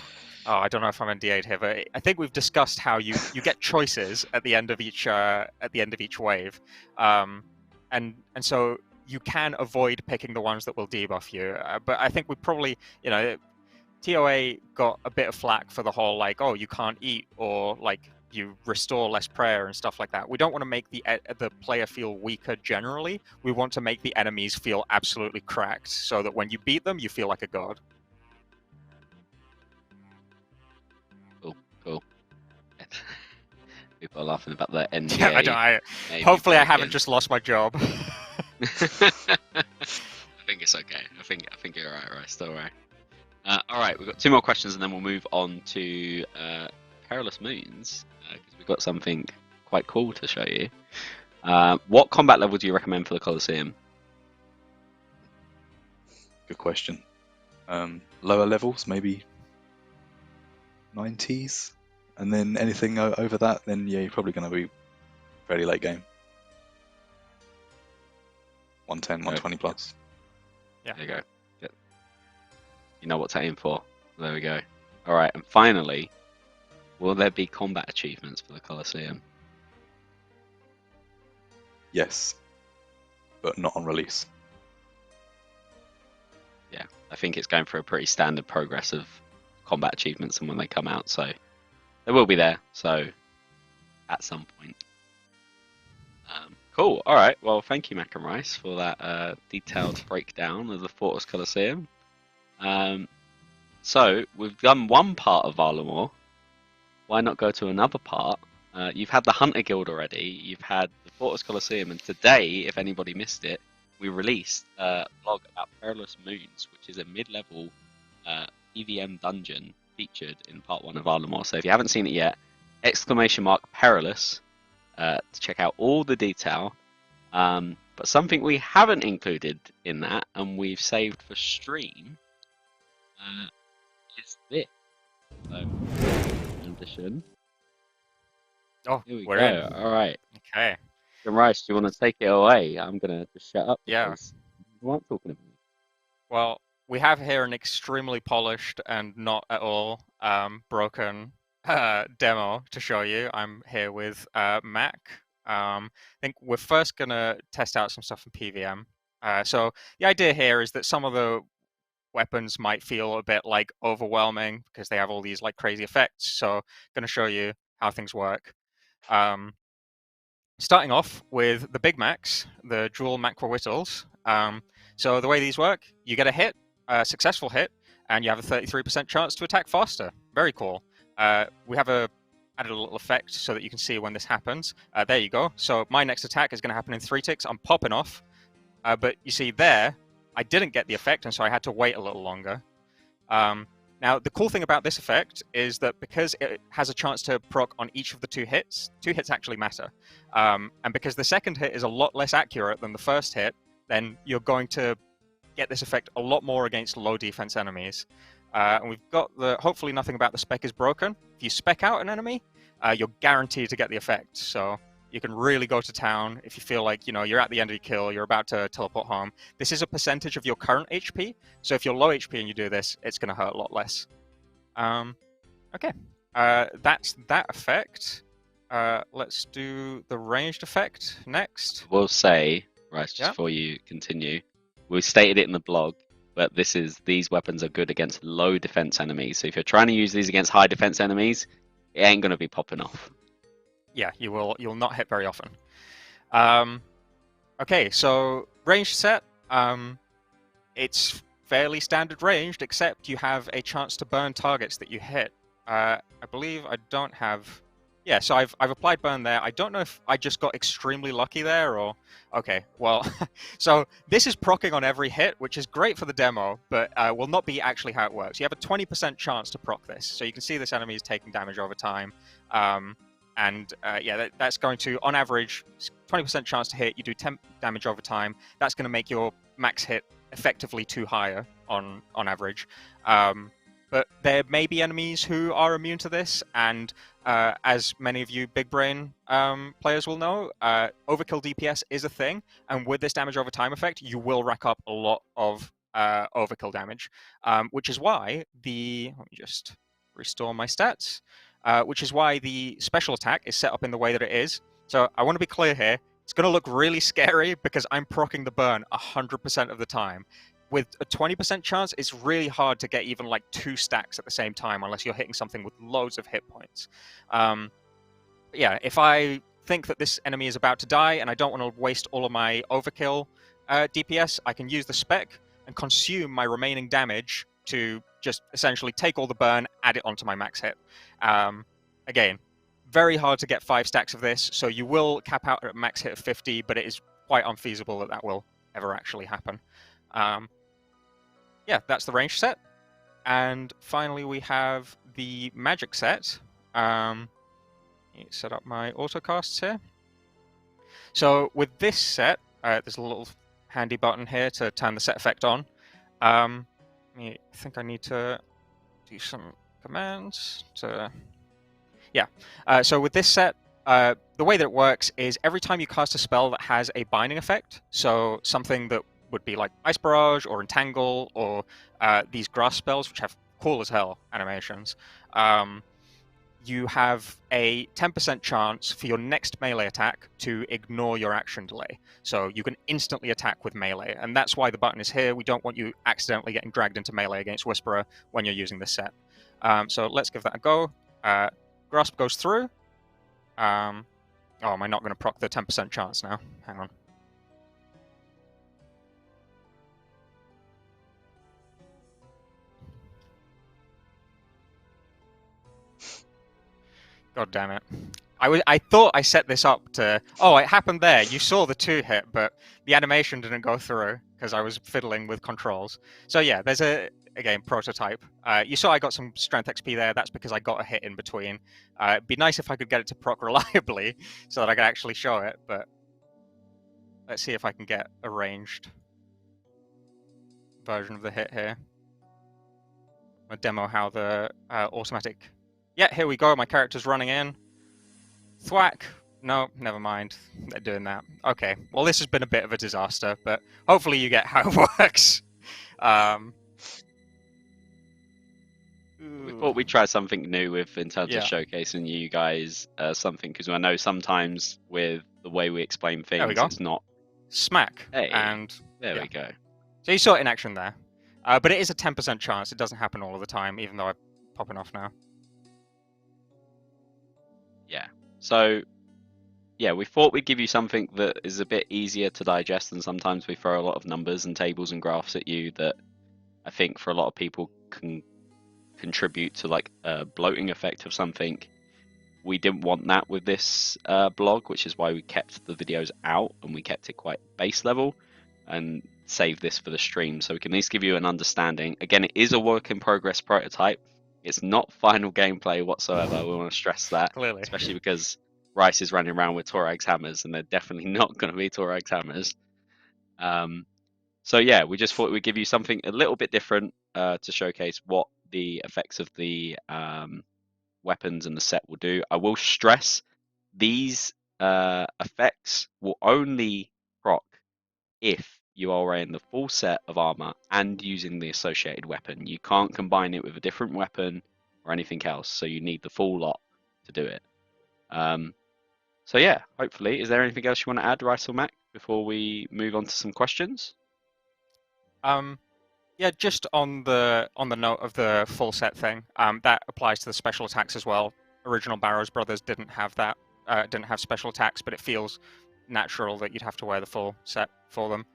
I don't know if I'm NDA'd here, but I think we've discussed how you get choices at the end of each wave, and so you can avoid picking the ones that will debuff you. But I think we probably, TOA got a bit of flack for the whole like, oh, you can't eat, or like you restore less prayer and stuff like that. We don't want to make the player feel weaker generally. We want to make the enemies feel absolutely cracked, so that when you beat them, you feel like a god. Cool. People are laughing about the NDA. Yeah, hopefully I haven't just lost my job. I think it's okay. I think you're alright, Rice. Don't worry. Alright, we've got 2 more questions and then we'll move on to Perilous Moons, because we've got something quite cool to show you. What combat level do you recommend for the Colosseum? Good question. Lower levels, maybe 90s, and then anything over that, then yeah, you're probably going to be fairly late game. 110, 120 plus. Yeah. There you go. You know what to aim for. There we go. Alright, and finally, will there be combat achievements for the Colosseum? Yes, but not on release. Yeah, I think it's going for a pretty standard progress of combat achievements and when they come out, so they will be there, so at some point. Cool, alright, well thank you Mack and Rice for that detailed breakdown of the Fortis Colosseum. So, we've done one part of Varlamore. Why not go to another part? You've had the Hunter Guild already, you've had the Fortis Colosseum, and today, if anybody missed it, we released a blog about Perilous Moons, which is a mid-level EVM dungeon featured in part 1 of Varlamore. So if you haven't seen it yet, !Perilous to check out all the detail. But something we haven't included in that, and we've saved for stream, is this. So, transition. Oh, Here we we're go. in. All right. Okay. Rice, do you want to take it away? I'm gonna just shut up. Yeah. You aren't talking about me. Well, we have here an extremely polished and not at all broken demo to show you. I'm here with Mack. I think we're first going to test out some stuff in PVM. So the idea here is that some of the weapons might feel a bit like overwhelming because they have all these like crazy effects. So going to show you how things work. Starting off with the big Macks, the dual macro-whittles. So the way these work, you get a hit, a successful hit, and you have a 33% chance to attack faster. Very cool. We have added a little effect so that you can see when this happens. There you go. So my next attack is going to happen in 3 ticks. I'm popping off. But you see there, I didn't get the effect, and so I had to wait a little longer. Now, the cool thing about this effect is that because it has a chance to proc on each of the 2 hits actually matter. And because the second hit is a lot less accurate than the first hit, then you're going to get this effect a lot more against low defense enemies. And we've got the, hopefully nothing about the spec is broken. If you spec out an enemy, you're guaranteed to get the effect. So you can really go to town if you feel like, you know, you're at the end of your kill, you're about to teleport home. This is a percentage of your current HP. So if you're low HP and you do this, it's going to hurt a lot less. Okay, that's that effect. Let's do the ranged effect next. We'll say, right, just before you continue, we stated it in the blog, but these weapons are good against low defense enemies. So if you're trying to use these against high defense enemies, it ain't going to be popping off. Yeah, you'll not hit very often. Okay, so ranged set. It's fairly standard ranged, except you have a chance to burn targets that you hit. I believe I don't have. Yeah, so I've applied burn there. I don't know if I just got extremely lucky there or. Okay, well, so this is proccing on every hit, which is great for the demo, but will not be actually how it works. You have a 20% chance to proc this, so you can see this enemy is taking damage over time. Yeah, that's going to, on average, 20% chance to hit. You do 10 damage over time. That's going to make your max hit effectively 2 higher on average. But there may be enemies who are immune to this, and as many of you big brain players will know, overkill DPS is a thing, and with this damage over time effect, you will rack up a lot of overkill damage, which is why let me just restore my stats, which is why the special attack is set up in the way that it is. So I want to be clear here, it's going to look really scary because I'm proccing the burn 100% of the time. with a 20% chance, it's really hard to get even like 2 stacks at the same time unless you're hitting something with loads of hit points. Yeah, if I think that this enemy is about to die and I don't want to waste all of my overkill DPS, I can use the spec and consume my remaining damage to just essentially take all the burn, add it onto my max hit. Again, very hard to get 5 stacks of this, so you will cap out at a max hit of 50, but it is quite unfeasible that that will ever actually happen. Yeah, that's the range set. And finally, we have the magic set. Set up my autocasts here. So with this set, there's a little handy button here to turn the set effect on. I think I need to do some commands to... Yeah, so with this set, the way that it works is every time you cast a spell that has a binding effect, so something that would be like Ice Barrage or Entangle or these grass spells, which have cool as hell animations, you have a 10% chance for your next melee attack to ignore your action delay. So you can instantly attack with melee, and that's why the button is here. We don't want you accidentally getting dragged into melee against Whisperer when you're using this set. So let's give that a go. Grasp goes through. Oh, am I not going to proc the 10% chance now? Hang on. God damn it. I thought I set this up to... Oh, it happened there. You saw the 2 hit, but the animation didn't go through because I was fiddling with controls. So yeah, there's a, again, prototype. You saw I got some strength XP there. That's because I got a hit in between. It'd be nice if I could get it to proc reliably so that I could actually show it, but let's see if I can get a ranged version of the hit here. I'll demo how the automatic... Yeah, here we go. My character's running in. Thwack. No, never mind. They're doing that. Okay. Well, this has been a bit of a disaster, but hopefully you get how it works. We thought we'd try something new in terms of Yeah. showcasing you guys something, because I know sometimes with the way we explain There we things, go. it's not... Smack. Hey, And there yeah. we go. So you saw it in action there. But it is a 10% chance. It doesn't happen all of the time, even though I'm popping off now. Yeah. So, yeah, we thought we'd give you something that is a bit easier to digest, and sometimes we throw a lot of numbers and tables and graphs at you that I think for a lot of people can contribute to like a bloating effect of something. We didn't want that with this blog, which is why we kept the videos out and we kept it quite base level and saved this for the stream, so we can at least give you an understanding. Again, it is a work in progress prototype. It's not final gameplay whatsoever. We want to stress that, Clearly. especially because Rice is running around with Torag's hammers, and they're definitely not going to be Torag's hammers. So yeah, we just thought we'd give you something a little bit different to showcase what the effects of the weapons and the set will do. I will stress these effects will only proc if you are wearing the full set of armor and using the associated weapon. You can't combine it with a different weapon or anything else, so you need the full lot to do it. So yeah, hopefully, is there anything else you want to add, Rice or Mack, before we move on to some questions? Yeah, just on the note of the full set thing, that applies to the special attacks as well. Original Barrows Brothers didn't have that, didn't have special attacks, but it feels natural that you'd have to wear the full set for them.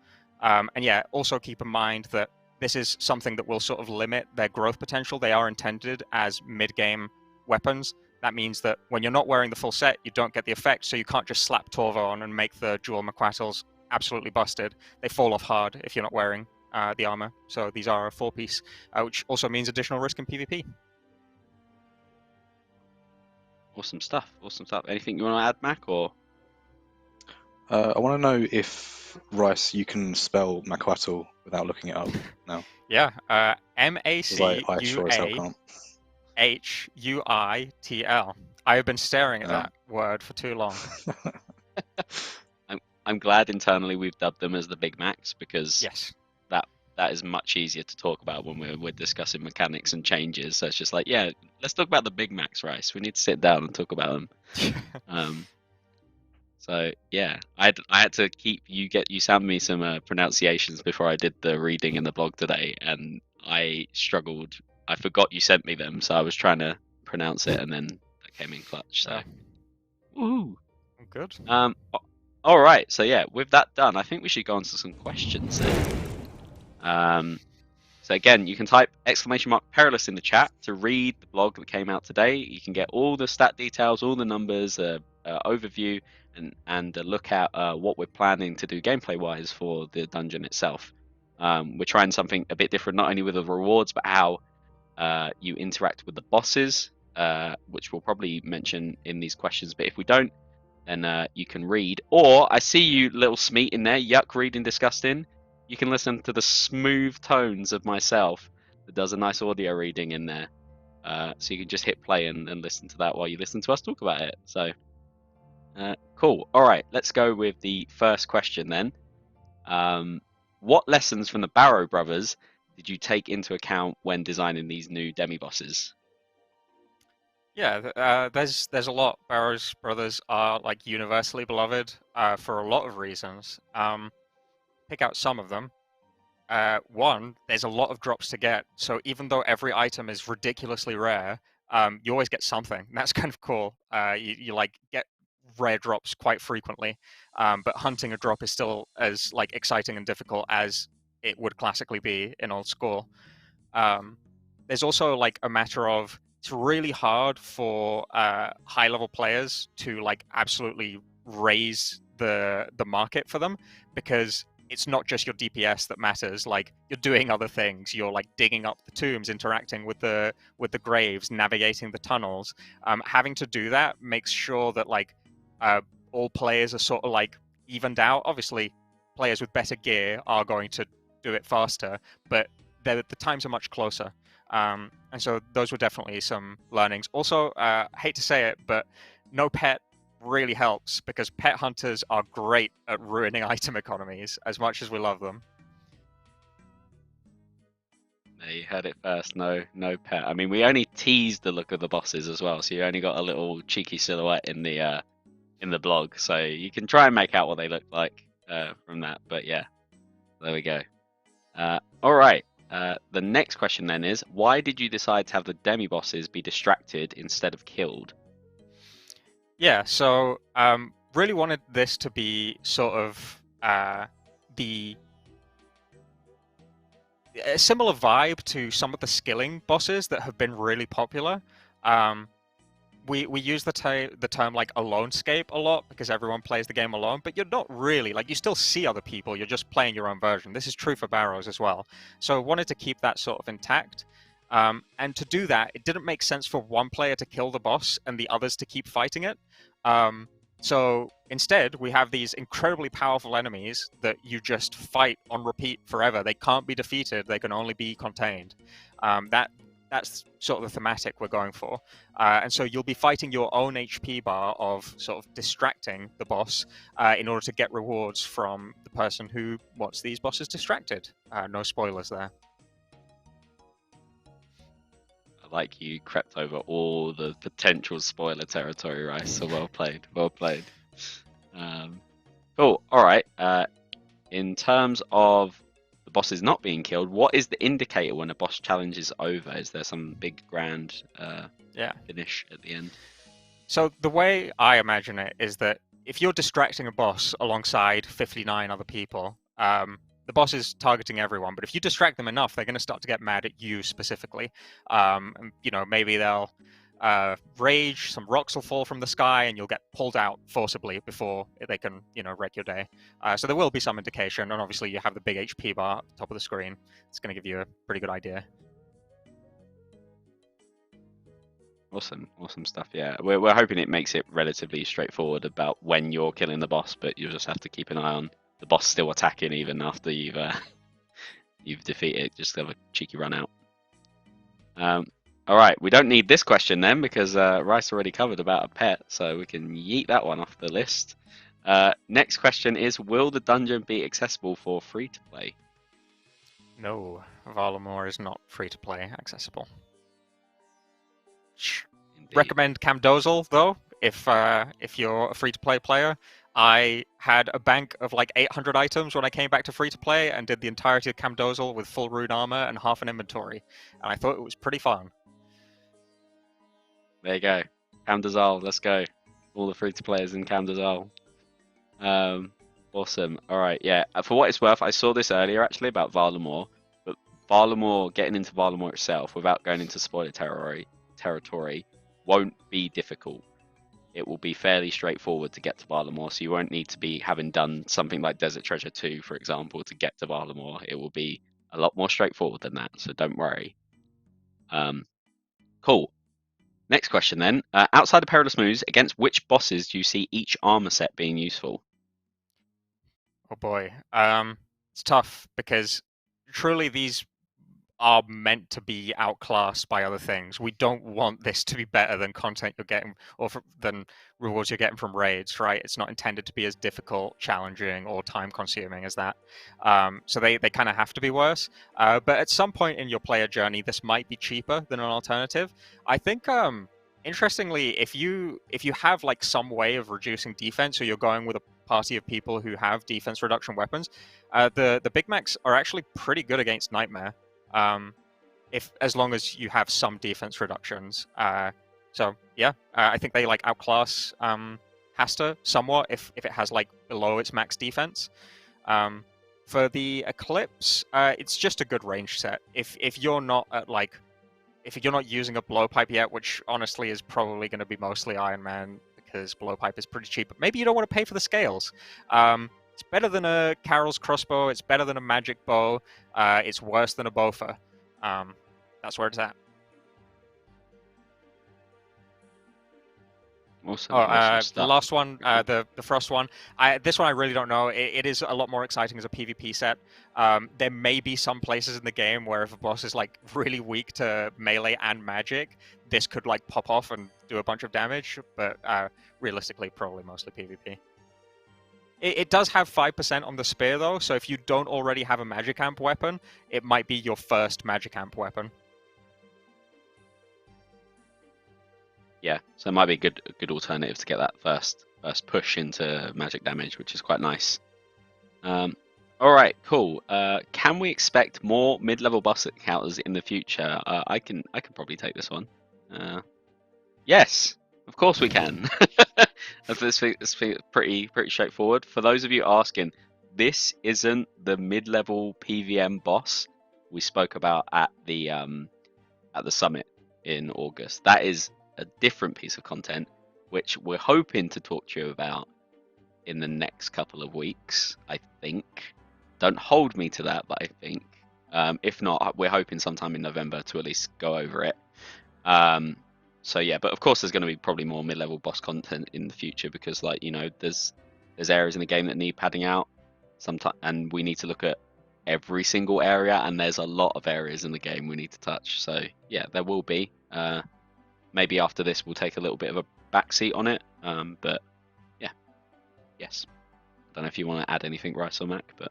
And yeah, also keep in mind that this is something that will sort of limit their growth potential. They are intended as mid-game weapons. That means that when you're not wearing the full set, you don't get the effect, so you can't just slap Torva on and make the dual Maquattles absolutely busted. They fall off hard if you're not wearing the armor. So these are a 4-piece, which also means additional risk in PvP. Awesome stuff. Awesome stuff. Anything you want to add, Mack, or? I want to know if, Rice, you can spell Maquattl without looking it up now. Yeah, 'Cause I sure as hell can't. MACUITL. I have been staring at that word for too long. I'm glad internally we've dubbed them as the Big Macs, because Yes. that is much easier to talk about when we're discussing mechanics and changes. So it's just like, yeah, let's talk about the Big Macs, Rice. We need to sit down and talk about them. So yeah, I had to keep you sound me some pronunciations before I did the reading in the blog today, and I struggled. I forgot you sent me them, so I was trying to pronounce it, and then that came in clutch. So, woohoo! Good. All right. So yeah, with that done, I think we should go on to some questions then. So again, you can type !Perilous in the chat to read the blog that came out today. You can get all the stat details, all the numbers, overview, and a look at what we're planning to do gameplay-wise for the dungeon itself. We're trying something a bit different, not only with the rewards, but how you interact with the bosses, which we'll probably mention in these questions. But if we don't, then you can read. Or I see you, little Smeet, in there. Yuck, reading disgusting. You can listen to the smooth tones of myself that does a nice audio reading in there. So you can just hit play and listen to that while you listen to us talk about it. So, cool. All right, let's go with the first question then. What lessons from the Barrows Brothers did you take into account when designing these new demi-bosses? Yeah, there's a lot. Barrows Brothers are like universally beloved for a lot of reasons. Pick out some of them. One, there's a lot of drops to get, so even though every item is ridiculously rare, you always get something. And that's kind of cool. You like get rare drops quite frequently, but hunting a drop is still as like exciting and difficult as it would classically be in old school. There's also like a matter of it's really hard for high level players to like absolutely raise the market for them, because it's not just your DPS that matters. Like, you're doing other things. You're like digging up the tombs, interacting with the graves, navigating the tunnels. Having to do that makes sure that like all players are sort of like evened out. Obviously, players with better gear are going to do it faster, but the times are much closer. And so those were definitely some learnings. Also, hate to say it, but no pet really helps, because pet hunters are great at ruining item economies as much as we love them. There, you heard it first. No pet. I mean, we only teased the look of the bosses as well, so you only got a little cheeky silhouette in the blog, so you can try and make out what they look like from that. But yeah, there we go. All right. The next question then is, why did you decide to have the demi-bosses be distracted instead of killed? Yeah, so really wanted this to be sort of a similar vibe to some of the skilling bosses that have been really popular. We use the term like alonescape a lot, because everyone plays the game alone, but you're not really, like, you still see other people, you're just playing your own version. This is true for Barrows as well. So I wanted to keep that sort of intact. And to do that, it didn't make sense for one player to kill the boss and the others to keep fighting it. So instead, we have these incredibly powerful enemies that you just fight on repeat forever. They can't be defeated, they can only be contained. That's sort of the thematic we're going for. And so you'll be fighting your own HP bar of sort of distracting the boss in order to get rewards from the person who wants these bosses distracted. No spoilers there. Like, you crept over all the potential spoiler territory, Rice. So well played, well played. Cool. All right. In terms of the bosses not being killed, what is the indicator when a boss challenge is over? Is there some big grand finish at the end? So the way I imagine it is that if you're distracting a boss alongside 59 other people, the boss is targeting everyone, but if you distract them enough, they're going to start to get mad at you specifically. And, you know, maybe they'll rage, some rocks will fall from the sky, and you'll get pulled out forcibly before they can, you know, wreck your day. So there will be some indication, and obviously you have the big HP bar at the top of the screen. It's going to give you a pretty good idea. Awesome stuff. Yeah, we're hoping it makes it relatively straightforward about when you're killing the boss, but you'll just have to keep an eye on the boss still attacking even after you've defeated it. Just have a cheeky run out. All right, we don't need this question then, because Rice already covered about a pet, so we can yeet that one off the list. Next question is, will the dungeon be accessible for free-to-play? No, Varlamore is not free-to-play accessible. Indeed. Recommend Camdozel though, if you're a free-to-play player. I had a bank of like 800 items when I came back to free-to-play and did the entirety of Camdozal with full rune armor and half an inventory. And I thought it was pretty fun. There you go. Camdozal, let's go. All the free-to-players in Camdozal. Awesome. All right, yeah. For what it's worth, I saw this earlier actually about Varlamore, but Varlamore, getting into Varlamore itself without going into spoiler territory won't be difficult. It will be fairly straightforward to get to Varlamore, so you won't need to be having done something like Desert Treasure 2, for example, to get to Varlamore. It will be a lot more straightforward than that, so don't worry. Cool. Next question then. Outside of Perilous Moons, against which bosses do you see each armor set being useful? Oh boy. It's tough because truly these are meant to be outclassed by other things. We don't want this to be better than content you're getting or than rewards you're getting from raids, right? It's not intended to be as difficult, challenging, or time-consuming as that. So they kind of have to be worse. But at some point in your player journey, this might be cheaper than an alternative. I think, interestingly, if you have like some way of reducing defense, or you're going with a party of people who have defense reduction weapons, the Big Macs are actually pretty good against Nightmare. As long as you have some defense reductions. So yeah, I think they like outclass Hasta somewhat if it has like below its max defense. For the Eclipse, it's just a good range set. If you're not at like, if you're not using a blowpipe yet, which honestly is probably going to be mostly Iron Man because blowpipe is pretty cheap, but maybe you don't want to pay for the scales. It's better than a Carol's crossbow. It's better than a magic bow. It's worse than a Bofa. That's where it's at. Awesome. The last one, the first one. This one I really don't know. It is a lot more exciting as a PvP set. There may be some places in the game where if a boss is like really weak to melee and magic, this could like pop off and do a bunch of damage. But realistically, probably mostly PvP. It does have 5% on the spear though, so if you don't already have a magic amp weapon, it might be your first magic amp weapon. Yeah, so it might be a good alternative to get that first push into magic damage, which is quite nice. All right, cool. Can we expect more mid-level boss encounters in the future? I can probably take this one. Yes, of course we can. It's pretty straightforward. For those of you asking, this isn't the mid-level PVM boss we spoke about at the summit in August. That is a different piece of content, which we're hoping to talk to you about in the next couple of weeks, I think. Don't hold me to that, but I think. If not, we're hoping sometime in November to at least go over it. So yeah, but of course there's going to be probably more mid-level boss content in the future because, like, you know, there's areas in the game that need padding out sometimes, and we need to look at every single area, and there's a lot of areas in the game we need to touch. So yeah, there will be. Maybe after this we'll take a little bit of a backseat on it. But yeah, yes. I don't know if you want to add anything, Rice or Mac, but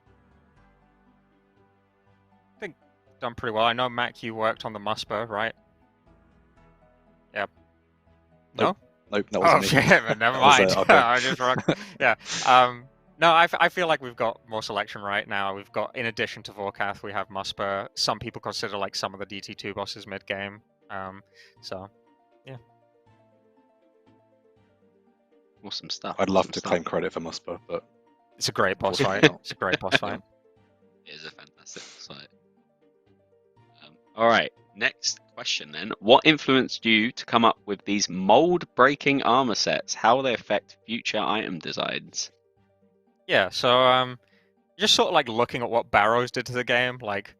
I think done pretty well. I know, Mac, you worked on the Musper, right? Yep. No? Nope, that wasn't me. Okay, but never mind. I just wrong. Yeah. No, I feel like we've got more selection right now. We've got, in addition to Vorkath, we have Musper. Some people consider like some of the DT2 bosses mid-game. So, yeah. Awesome stuff. I'd love to claim credit for Musper, but it's a great boss fight. It's a great boss fight. It is a fantastic fight. All right, next question then. What influenced you to come up with these mould-breaking armor sets? How will they affect future item designs? Yeah, so just sort of like looking at what Barrows did to the game. Like,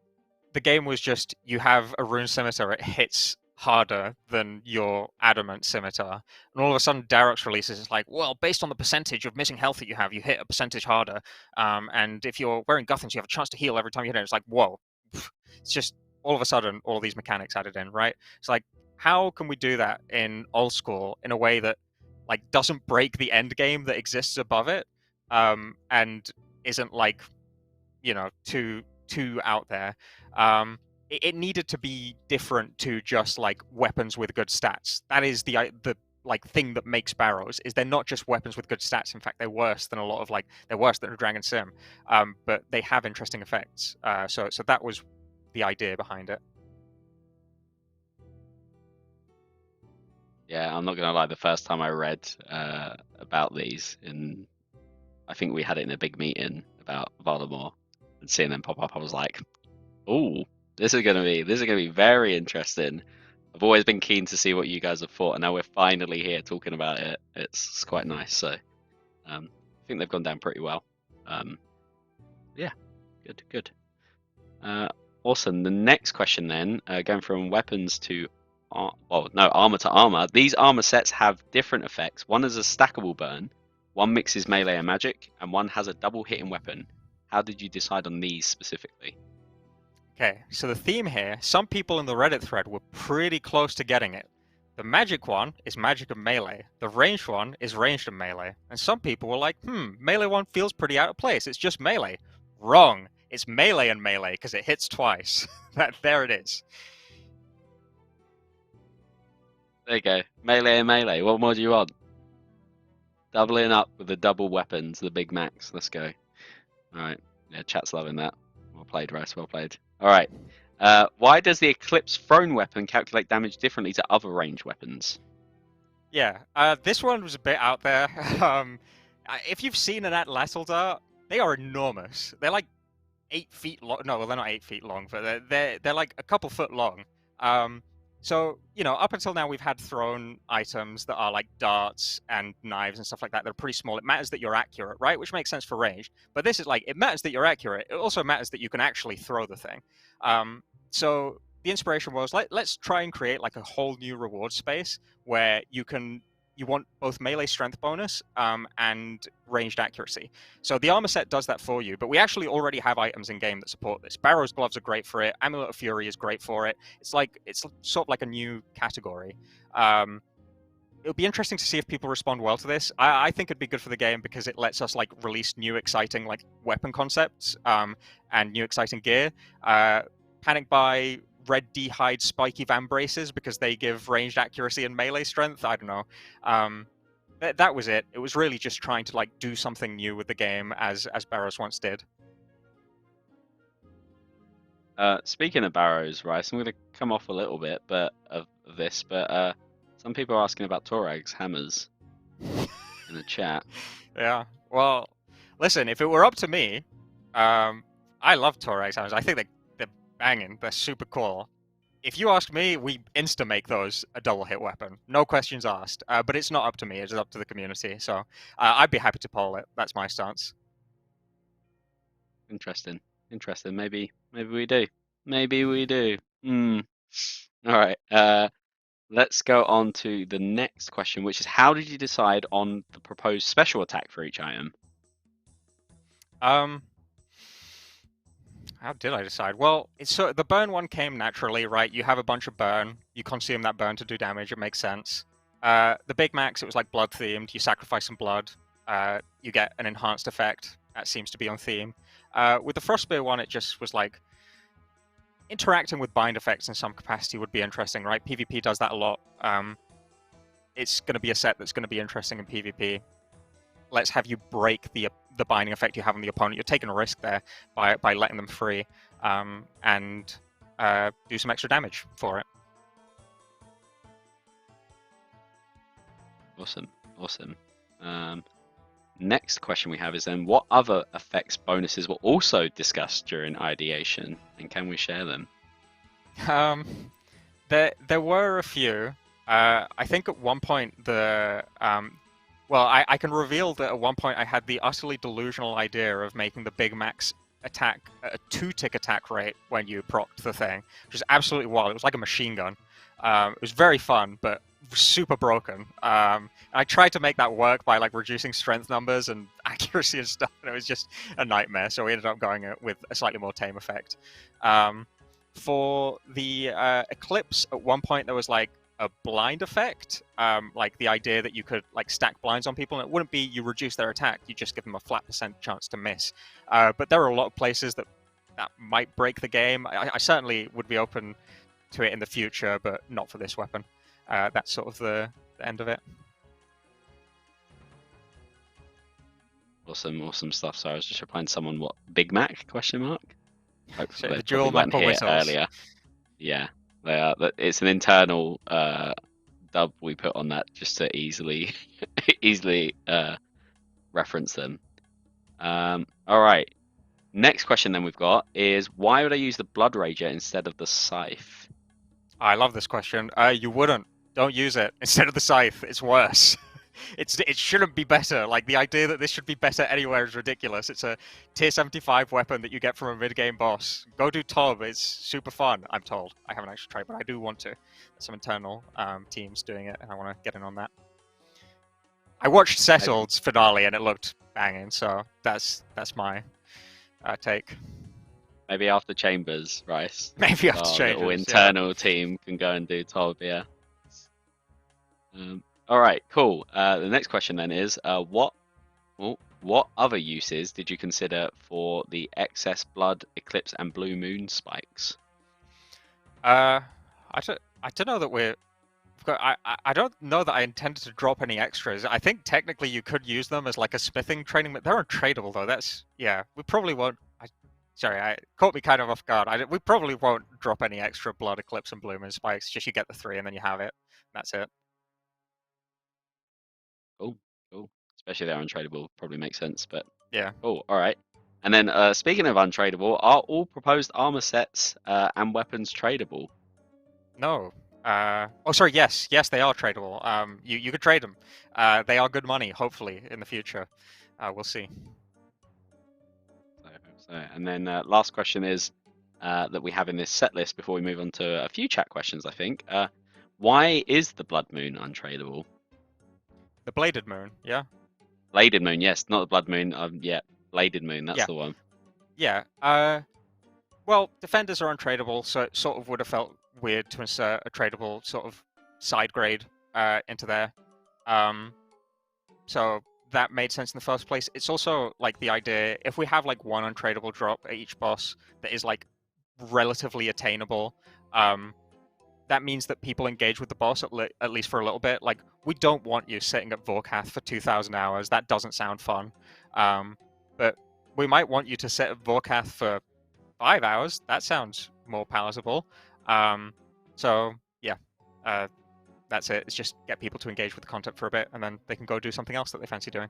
the game was just, you have a rune scimitar, it hits harder than your adamant scimitar, and all of a sudden Darrock's releases, it's like, well, based on the percentage of missing health that you have, you hit a percentage harder, and if you're wearing Guthans, you have a chance to heal every time you hit it. It's like, whoa. It's just all of a sudden all of these mechanics added in, right? It's like, how can we do that in old school in a way that like doesn't break the end game that exists above it, and isn't like, you know, too out there. It needed to be different to just like weapons with good stats. That is the like thing that makes Barrows is they're not just weapons with good stats. In fact, they're worse than a lot of they're worse than a Dragon Sim, but they have interesting effects. So that was the idea behind it. Yeah, I'm not gonna lie. The first time I read about these, I think we had it in a big meeting about Varlamore, and seeing them pop up, I was like, "Oh, this is gonna be very interesting." I've always been keen to see what you guys have thought, and now we're finally here talking about it. It's quite nice. So, I think they've gone down pretty well. Yeah, good. Awesome. The next question then, going from weapons to armor to armor. These armor sets have different effects. One is a stackable burn, one mixes melee and magic, and one has a double hitting weapon. How did you decide on these specifically? Okay, so the theme here, some people in the Reddit thread were pretty close to getting it. The magic one is magic and melee. The ranged one is ranged and melee. And some people were like, melee one feels pretty out of place. It's just melee. Wrong. It's melee and melee because it hits twice. There it is. There you go. Melee and melee. What more do you want? Doubling up with the double weapons, the big max. Let's go. All right. Yeah, chat's loving that. Well played, Rice. Well played. All right. Why does the Eclipse thrown weapon calculate damage differently to other ranged weapons? Yeah, this one was a bit out there. If you've seen an Atlatl dart, they are enormous. They're like 8 feet long. No, well, they're not 8 feet long, but they're like a couple foot long. So, up until now, we've had thrown items that are like darts and knives and stuff like that. They're pretty small. It matters that you're accurate, right? Which makes sense for range. But this is like, it matters that you're accurate. It also matters that you can actually throw the thing. So the inspiration was, let's try and create like a whole new reward space where you want both melee strength bonus and ranged accuracy. So the armor set does that for you, but we actually already have items in game that support this. Barrows gloves are great for it. Amulet of Fury is great for it. It's sort of like a new category. It'll be interesting to see if people respond well to this. I think it'd be good for the game because it lets us like release new exciting like weapon concepts and new exciting gear. Panic Buy red D-hide spiky vambraces because they give ranged accuracy and melee strength. I don't know. That was it. It was really just trying to like do something new with the game as Barrows once did. Speaking of Barrows, Rice, I'm going to come off a little bit of this, but some people are asking about Torag's hammers in the chat. Yeah. Well, listen, if it were up to me, I love Torag's hammers. I think they're banging. They're super cool. If you ask me, we insta-make those a double hit weapon. No questions asked. But it's not up to me. It's up to the community. So I'd be happy to poll it. That's my stance. Interesting. Maybe we do. Maybe we do. All right. Let's go on to the next question, which is how did you decide on the proposed special attack for each item? How did I decide? Well, the burn one came naturally, right? You have a bunch of burn, you consume that burn to do damage, it makes sense. The Big Max, it was like blood themed, you sacrifice some blood, you get an enhanced effect, that seems to be on theme. With the Frostbear one, it just was like, interacting with bind effects in some capacity would be interesting, right? PvP does that a lot. It's going to be a set that's going to be interesting in PvP. Let's have you break the binding effect you have on the opponent. You're taking a risk there by letting them free and do some extra damage for it. Awesome. Next question we have is then what other effects bonuses were also discussed during ideation, and can we share them? There were a few. I think at one point I can reveal that at one point I had the utterly delusional idea of making the Big Max attack a 2-tick attack rate when you procced the thing, which is absolutely wild. It was like a machine gun. It was very fun, but super broken. I tried to make that work by like reducing strength numbers and accuracy and stuff, and it was just a nightmare. So we ended up going with a slightly more tame effect. For the Eclipse, at one point there was like a blind effect, like the idea that you could like stack blinds on people, and it wouldn't be you reduce their attack, you just give them a flat % chance to miss. But there are a lot of places that might break the game. I certainly would be open to it in the future, but not for this weapon. That's sort of the end of it. Awesome stuff. So I was just replying to someone, what, Big Mac, question mark? So Hopefully the they dual probably weren't mapper here whistles. earlier. Yeah, they are. It's an internal dub we put on that just to easily reference them. All right. Next question then we've got is why would I use the Bloodrager instead of the Scythe? I love this question. You wouldn't. Don't use it instead of the Scythe. It's worse. It shouldn't be better. Like, the idea that this should be better anywhere is ridiculous. It's a tier 75 weapon that you get from a mid-game boss. Go do Tob. It's super fun, I'm told. I haven't actually tried, but I do want to. There's some internal teams doing it, and I want to get in on that. I watched Settled's finale, and it looked banging, so that's my take. Maybe after Chambers, Rice. Maybe after Chambers, little internal team can go and do Tob, yeah. All right, cool. The next question then is, what other uses did you consider for the excess blood, eclipse, and blue moon spikes? I don't know that I don't know that I intended to drop any extras. I think technically you could use them as like a smithing training, but they're untradeable though. We probably won't. Sorry, I caught me kind of off guard. We probably won't drop any extra blood, eclipse, and blue moon spikes. Just you get the 3 and then you have it. That's it. Cool. Especially they're untradeable, probably makes sense. But yeah. Cool. All right. And then speaking of untradeable, are all proposed armor sets and weapons tradable? No. Oh, sorry. Yes, they are tradable. You could trade them. They are good money. Hopefully in the future, we'll see. And then last question is that we have in this set list before we move on to a few chat questions. I think. Why is the Blood Moon untradeable? The Bladed Moon, yeah. Bladed Moon, yes, not the Blood Moon. Yeah, Bladed Moon. That's the one. Yeah. Well, defenders are untradeable, so it sort of would have felt weird to insert a tradable sort of side grade into there. So that made sense in the first place. It's also like the idea, if we have like one untradeable drop at each boss that is like relatively attainable, that means that people engage with the boss at least for a little bit. Like, we don't want you sitting at Vorkath for 2,000 hours. That doesn't sound fun. But we might want you to sit at Vorkath for 5 hours. That sounds more palatable. So yeah, that's it. It's just get people to engage with the content for a bit, and then they can go do something else that they fancy doing.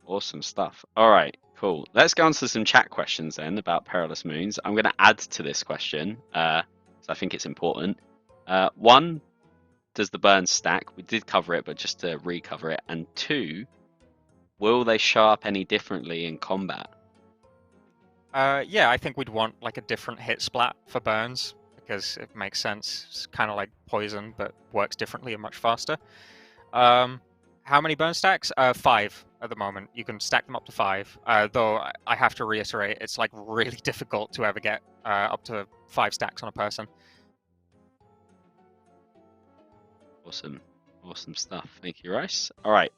Awesome stuff. All right, cool. Let's go on to some chat questions then about Perilous Moons. I'm going to add to this question, because I think it's important. One, does the burn stack? We did cover it, but just to recover it. And 2, will they show up any differently in combat? Yeah, I think we'd want like a different hit splat for burns, because it makes sense. It's kind of like poison, but works differently and much faster. How many burn stacks? 5 at the moment. You can stack them up to 5. Though I have to reiterate, it's like really difficult to ever get up to 5 stacks on a person. Awesome stuff. Thank you, Rice. All right.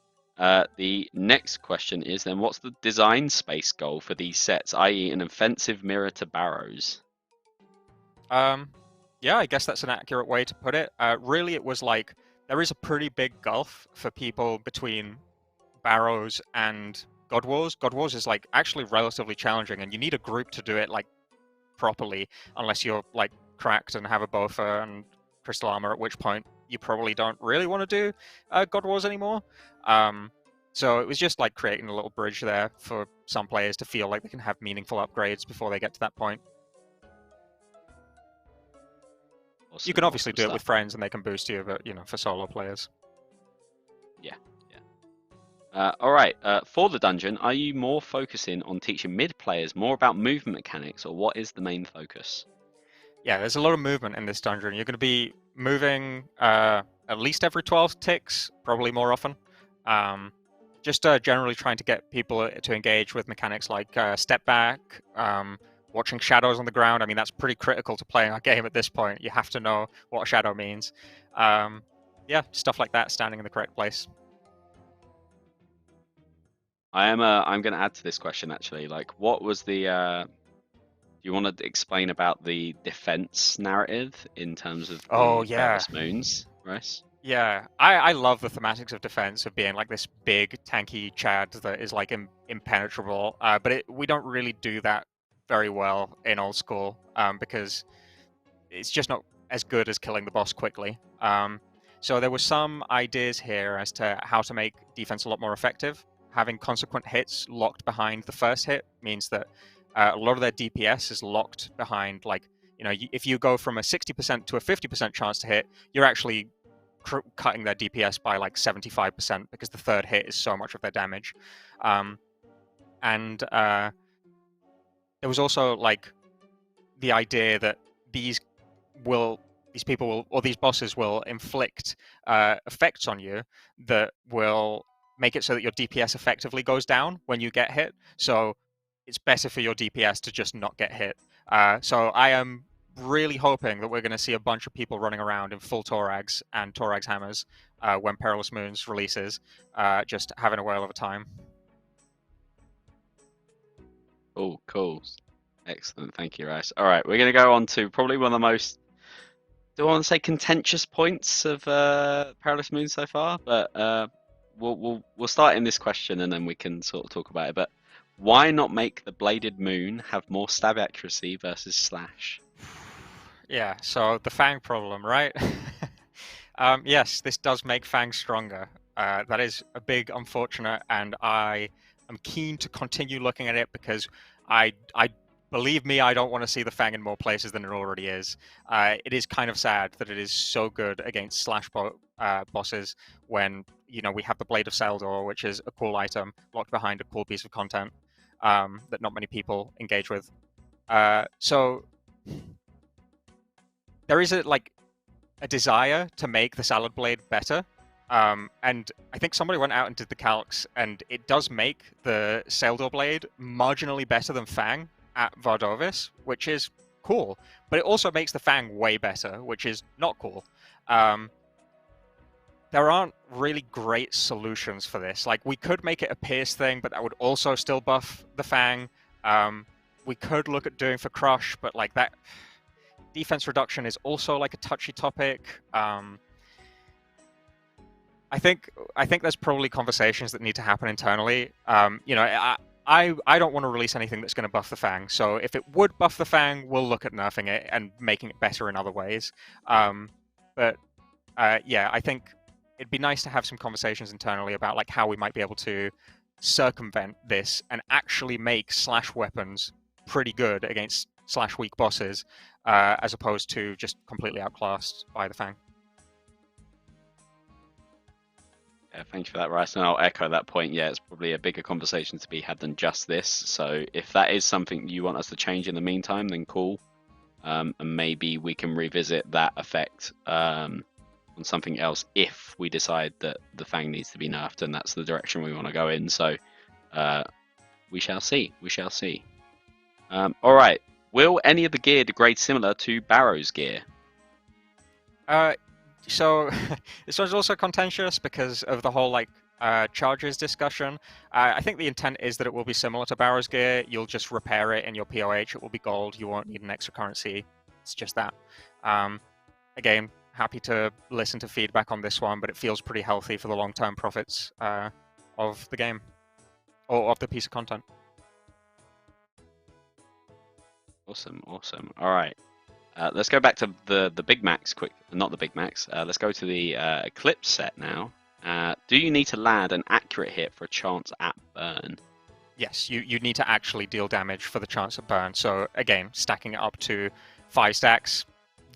The next question is then, what's the design space goal for these sets, i.e. an offensive mirror to Barrows? Yeah, I guess that's an accurate way to put it. Really, it was like, there is a pretty big gulf for people between Barrows and God Wars. God Wars is like actually relatively challenging, and you need a group to do it like properly, unless you're like cracked and have a Bofa and Crystal Armor, at which point you probably don't really want to do God Wars anymore. So it was just like creating a little bridge there for some players to feel like they can have meaningful upgrades before they get to that point. Awesome, you can obviously do stuff. It with friends and they can boost you, but for solo players. Yeah. All right. For the dungeon, are you more focusing on teaching mid players more about movement mechanics, or what is the main focus? Yeah, there's a lot of movement in this dungeon. You're going to be moving at least every 12 ticks, probably more often. Just generally trying to get people to engage with mechanics like step back, watching shadows on the ground. I mean, that's pretty critical to playing our game at this point. You have to know what a shadow means. Yeah, stuff like that, standing in the correct place. I'm going to add to this question actually. Like, what was the? Do you want to explain about the defense narrative in terms of the Perilous Moons? Rice? Yeah, I love the thematics of defense of being like this big tanky Chad that is like impenetrable, but we don't really do that very well in old school because it's just not as good as killing the boss quickly. So there were some ideas here as to how to make defense a lot more effective. Having consequent hits locked behind the first hit means that a lot of their DPS is locked behind, like, if you go from a 60% to a 50% chance to hit, you're actually cutting their DPS by like 75% because the third hit is so much of their damage. And there was also like the idea that these people will, or these bosses will inflict effects on you that will make it so that your DPS effectively goes down when you get hit. So it's better for your DPS to just not get hit. So I am really hoping that we're going to see a bunch of people running around in full Torags and Torags hammers when Perilous Moons releases, just having a whale of a time. Oh, cool. Excellent. Thank you, Rice. All right, we're going to go on to probably one of the most, do I want to say contentious points of Perilous Moons so far? But we'll start in this question and then we can sort of talk about it. But why not make the Bladed Moon have more stab accuracy versus slash? Yeah, so the Fang problem, right? Yes, this does make Fang stronger. That is a big unfortunate, and I am keen to continue looking at it because I believe me, I don't want to see the Fang in more places than it already is. It is kind of sad that it is so good against slash bosses when we have the Blade of Seldor, which is a cool item locked behind a cool piece of content that not many people engage with. So there is a desire to make the Salad Blade better. And I think somebody went out and did the calcs, and it does make the Seldor Blade marginally better than Fang at Vardovis, which is cool. But it also makes the Fang way better, which is not cool. There aren't really great solutions for this. Like, we could make it a pierce thing, but that would also still buff the Fang. We could look at doing for Crush, but like that defense reduction is also like a touchy topic. I think there's probably conversations that need to happen internally. I don't want to release anything that's going to buff the Fang. So if it would buff the Fang, we'll look at nerfing it and making it better in other ways. But I think it'd be nice to have some conversations internally about like how we might be able to circumvent this and actually make slash weapons pretty good against slash weak bosses, as opposed to just completely outclassed by the Fang. Yeah, thank you for that, Rice. And I'll echo that point. Yeah, it's probably a bigger conversation to be had than just this. So if that is something you want us to change in the meantime, then cool. And maybe we can revisit that effect on something else if we decide that the Fang needs to be nerfed and that's the direction we want to go in. So we shall see. We shall see. All right. Will any of the gear degrade similar to Barrows gear? So this was also contentious because of the whole charges discussion. I think the intent is that it will be similar to Barrows gear. You'll just repair it in your POH. It will be gold. You won't need an extra currency. It's just that. Again, happy to listen to feedback on this one, but it feels pretty healthy for the long-term profits of the game or of the piece of content. Awesome. All right. Let's go back to the Big Max quick. Not the Big Max. Let's go to the Eclipse set now. Do you need to land an accurate hit for a chance at burn? Yes, you need to actually deal damage for the chance at burn. So again, stacking it up to 5 stacks,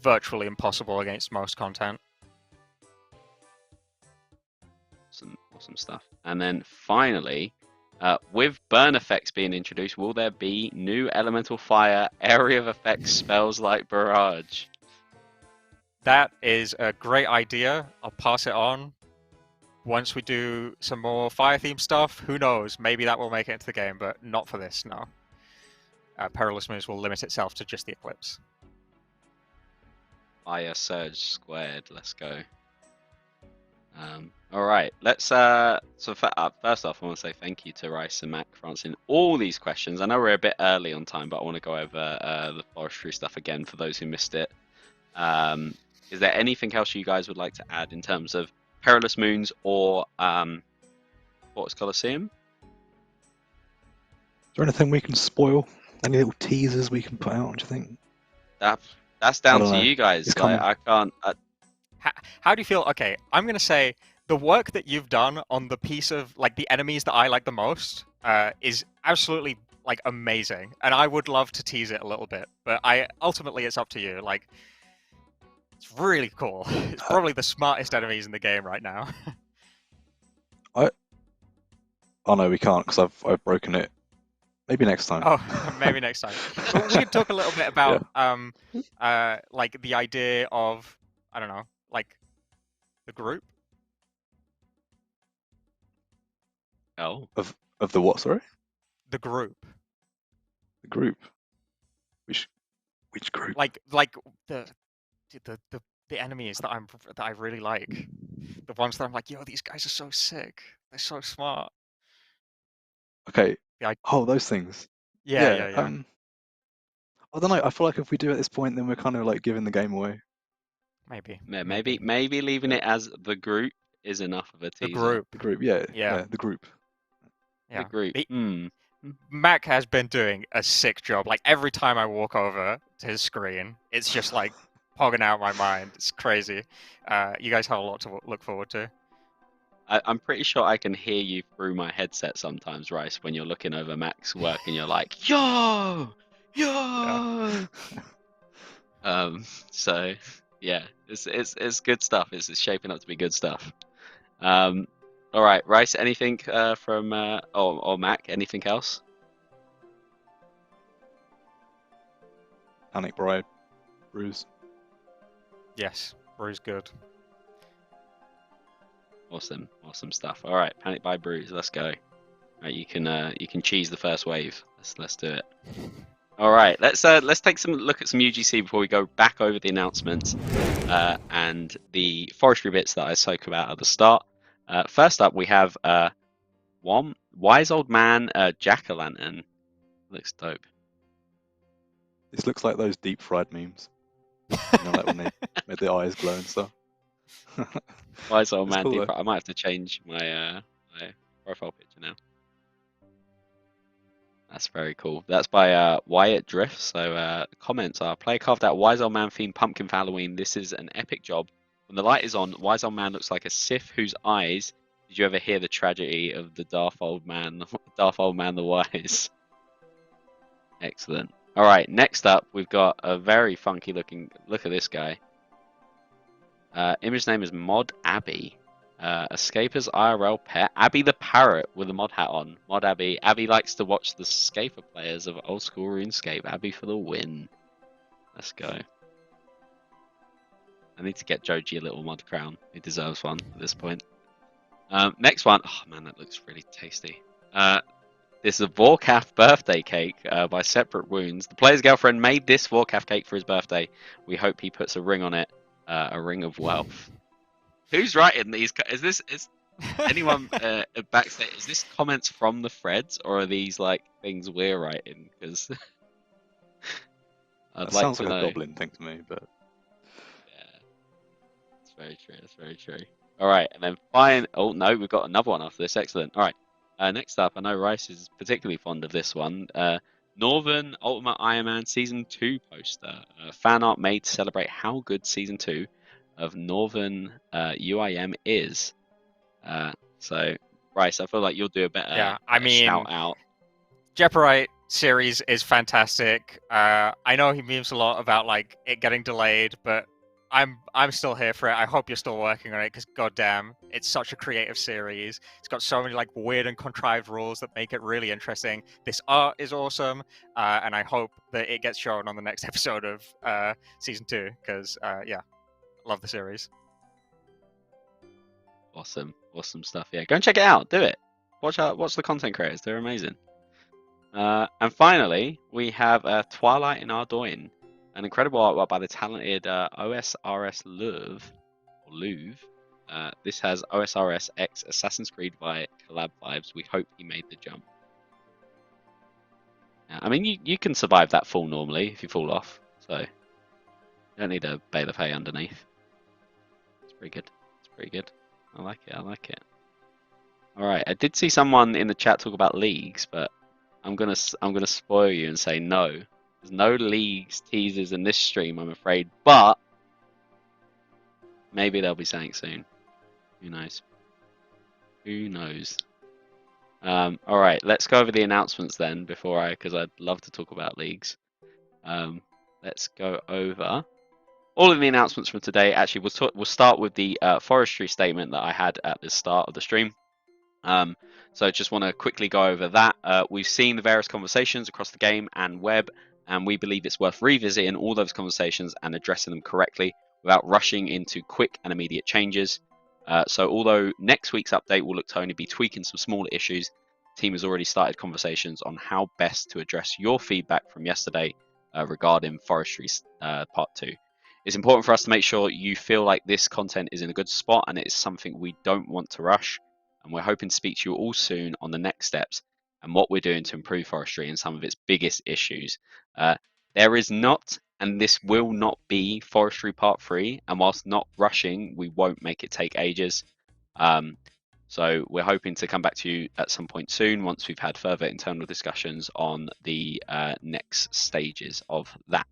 virtually impossible against most content. Awesome stuff. And then finally, with burn effects being introduced, will there be new elemental fire area of effects spells like barrage? That is a great idea. I'll pass it on. Once we do some more fire themed stuff, who knows? Maybe that will make it into the game, but not for this, no. Perilous Moons will limit itself to just the Eclipse. Fire Surge squared. Let's go. All right, let's. So first off, I want to say thank you to Rice and Mack for answering all these questions. I know we're a bit early on time, but I want to go over the forestry stuff again for those who missed it. Is there anything else you guys would like to add in terms of Perilous Moons or Fortis Colosseum? Is there anything we can spoil? Any little teasers we can put out? Do you think? That's down don't to know. you guys. It's Like, coming. I can't. How do you feel? Okay, I'm gonna say the work that you've done on the piece of like the enemies that I like the most is absolutely like amazing, and I would love to tease it a little bit, but ultimately it's up to you. Like, it's really cool. It's probably the smartest enemies in the game right now. Oh no, we can't because I've broken it. Maybe next time. Oh, maybe next time. But we could talk a little bit about like the idea of, I don't know, like the group. Oh, Of the what? Sorry. The group. The group. Which group? Like the enemies that I really like. The ones that I'm like, yo, these guys are so sick. They're so smart. Okay. Yeah, Oh, those things. yeah. I don't know. I feel like if we do at this point, then we're kind of like giving the game away. Maybe. maybe leaving it as the group is enough of a The teaser. group. The group. Yeah. Yeah. The group. The group. Mack has been doing a sick job. Like every time I walk over to his screen, it's just like pogging out my mind. It's crazy. You guys have a lot to look forward to. I'm pretty sure I can hear you through my headset sometimes, Rice, when you're looking over Mack's work and you're like, yo. So yeah, it's good stuff. It's shaping up to be good stuff. All right, Rice. Anything from or Mack? Anything else? Panic Bride. Bruise. Yes, Bru's good. Awesome stuff. All right, Panic by Bruise. Let's go. All right, you can cheese the first wave. Let's do it. All right, let's take some look at some UGC before we go back over the announcements and the forestry bits that I spoke about at the start. First up, we have one wise old man jack-o'-lantern. Looks dope. This looks like those deep fried memes. You know, like when they made the eyes glow and stuff. Wise old man. Cool, I might have to change my my profile picture now. That's very cool. That's by Wyatt Drift. So comments are: player carved out Wise Old Man themed pumpkin for Halloween. This is an epic job. When the light is on, Wise Old Man looks like a Scythe whose eyes. Did you ever hear the tragedy of the Daft Old Man the Wise? Excellent. All right, next up we've got a very funky looking. Look at this guy. Image name is Mod Abby. Escaper's IRL pet. Abby the parrot with a mod hat on. Mod Abby. Abby likes to watch the Scaper players of old school RuneScape. Abby for the win. Let's go. I need to get Joji a little mod crown. He deserves one at this point. Next one. Oh man, that looks really tasty. This is a Vorkath birthday cake by Separate Wounds. The player's girlfriend made this Vorkath cake for his birthday. We hope he puts a ring on it. A ring of wealth. Who's writing these? Is anyone backstage? Is this comments from the threads, or are these like things we're writing? Because I'd That like sounds to like know. a goblin thing to me, but Yeah, it's very true. That's very true. All right, and then fine. Oh no, we've got another one after this. Excellent. All right. Next up, I know Rice is particularly fond of this one. Northern Ultimate Iron Man Season 2 poster. Fan art made to celebrate how good Season 2 of Northern UIM is. So, Rice, I feel like you'll do a better shout out. Jeoparite series is fantastic. I know he memes a lot about like it getting delayed, but I'm still here for it. I hope you're still working on it because goddamn, it's such a creative series. It's got so many like weird and contrived rules that make it really interesting. This art is awesome, and I hope that it gets shown on the next episode of season 2 because yeah, love the series. Awesome stuff. Yeah, go and check it out. Do it. Watch the content creators. They're amazing. And finally, we have Twilight in Ardoin, an incredible artwork by the talented OSRS Louvre. This has OSRS X Assassin's Creed by collab vibes. We hope he made the jump. I mean, you can survive that fall normally if you fall off, so you don't need a bale of hay underneath. pretty good. It's pretty good. I like it. I like it. All right. I did see someone in the chat talk about leagues, but I'm gonna spoil you and say no. There's no leagues teasers in this stream, I'm afraid. But maybe they'll be saying soon. Who knows? Who knows? All right. Let's go over the announcements then because I'd love to talk about leagues. Let's go over all of the announcements from today. Actually, we'll start with the forestry statement that I had at the start of the stream. So just want to quickly go over that. We've seen the various conversations across the game and web, and we believe it's worth revisiting all those conversations and addressing them correctly without rushing into quick and immediate changes. So although next week's update will look to only be tweaking some smaller issues, the team has already started conversations on how best to address your feedback from yesterday regarding forestry part 2. It's important for us to make sure you feel like this content is in a good spot and it is something we don't want to rush. And we're hoping to speak to you all soon on the next steps and what we're doing to improve forestry and some of its biggest issues. There is not, and this will not be, forestry part 3. And whilst not rushing, we won't make it take ages. So we're hoping to come back to you at some point soon once we've had further internal discussions on the next stages of that.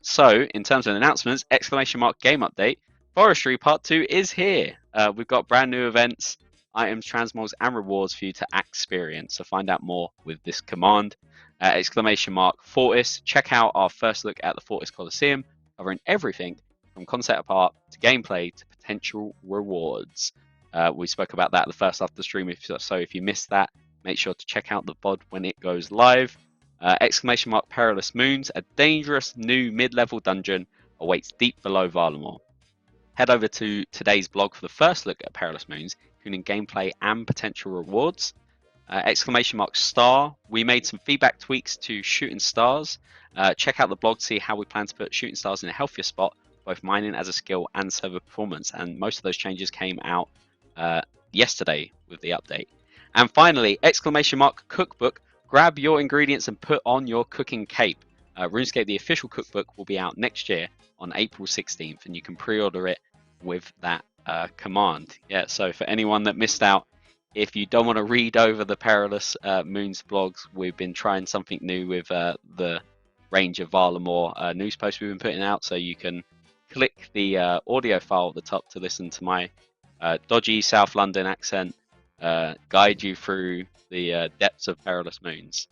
So in terms of announcements, ! Game update, Forestry Part 2 is here. We've got brand new events, items, transmogs, and rewards for you to experience. So find out more with this command. ! Fortis. Check out our first look at the Fortis Colosseum, covering everything from concept art to gameplay to potential rewards. We spoke about that at the first half of the stream, so if you missed that, make sure to check out the VOD when it goes live. ! Perilous Moons, a dangerous new mid-level dungeon awaits deep below Varlamore. Head over to today's blog for the first look at Perilous Moons, including gameplay and potential rewards. ! Star, we made some feedback tweaks to Shooting Stars. Check out the blog to see how we plan to put Shooting Stars in a healthier spot, both mining as a skill and server performance, and most of those changes came out yesterday with the update. And finally, ! Cookbook, grab your ingredients and put on your cooking cape. RuneScape, the official cookbook, will be out next year on April 16th, and you can pre-order it with that command. Yeah, so for anyone that missed out, if you don't want to read over the Perilous Moons blogs, we've been trying something new with the range of Varlamore news posts we've been putting out, so you can click the audio file at the top to listen to my dodgy South London accent guide you through the depths of Perilous Moons.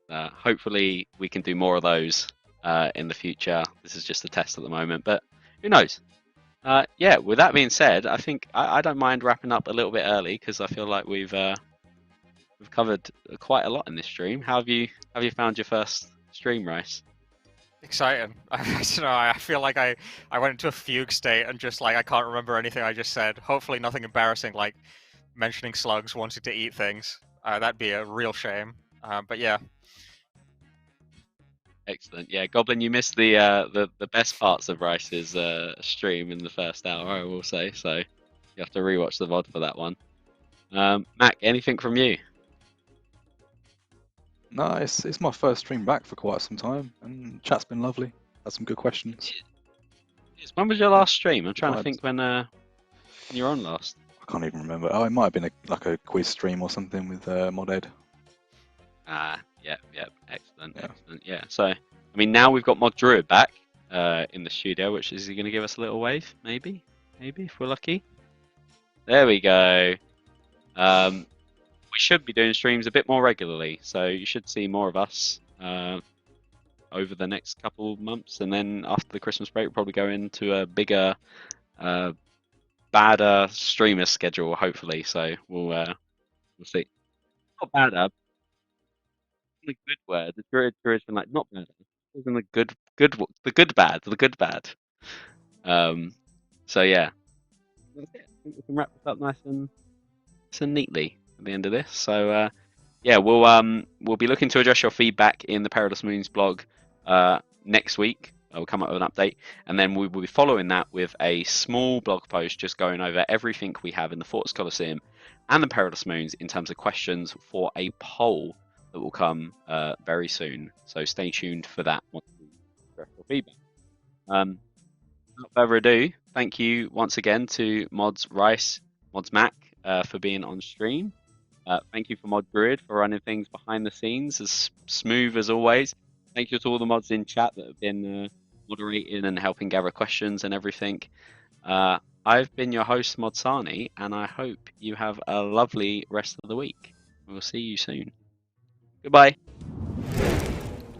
Hopefully we can do more of those in the future. This is just a test at the moment, but who knows? Yeah, with that being said, I think I don't mind wrapping up a little bit early because I feel like we've covered quite a lot in this stream. How have you found your first stream, Rice? Exciting. I don't know, I feel like I went into a fugue state and just like I can't remember anything I just said. Hopefully nothing embarrassing like mentioning slugs wanting to eat things. That'd be a real shame. But yeah. Excellent. Yeah, Goblin, you missed the best parts of Rice's stream in the first hour, I will say. So you have to rewatch the VOD for that one. Mack, anything from you? No, it's my first stream back for quite some time, and chat's been lovely. Had some good questions. When was your last stream? I'm trying to think when you were on last. I can't even remember. Oh, it might have been like a quiz stream or something with Mod-Ed. Yep, excellent. Yeah, so I mean now we've got Mod Druid back in the studio, which is he going to give us a little wave? Maybe if we're lucky. There we go. We should be doing streams a bit more regularly, so you should see more of us over the next couple of months, and then after the Christmas break, we'll probably go into a bigger, badder streamer schedule, hopefully. So we'll see. Not badder. The good word. The druid's been like not bad. It's been the good bad. So yeah, that's it. I think we can wrap this up nice and neatly at the end of this. So yeah, we'll be looking to address your feedback in the Perilous Moons blog next week. We'll come up with an update, and then we will be following that with a small blog post just going over everything we have in the Fortis Colosseum and the Perilous Moons in terms of questions for a poll that will come very soon. So stay tuned for that once we address your feedback. without further ado, thank you once again to Mods Rice, Mods Mack for being on stream. Thank you for Mod Druid for running things behind the scenes as smooth as always. Thank you to all the mods in chat that have been moderating and helping gather questions and everything. I've been your host, Mod Sarnie, and I hope you have a lovely rest of the week. We'll see you soon. Goodbye.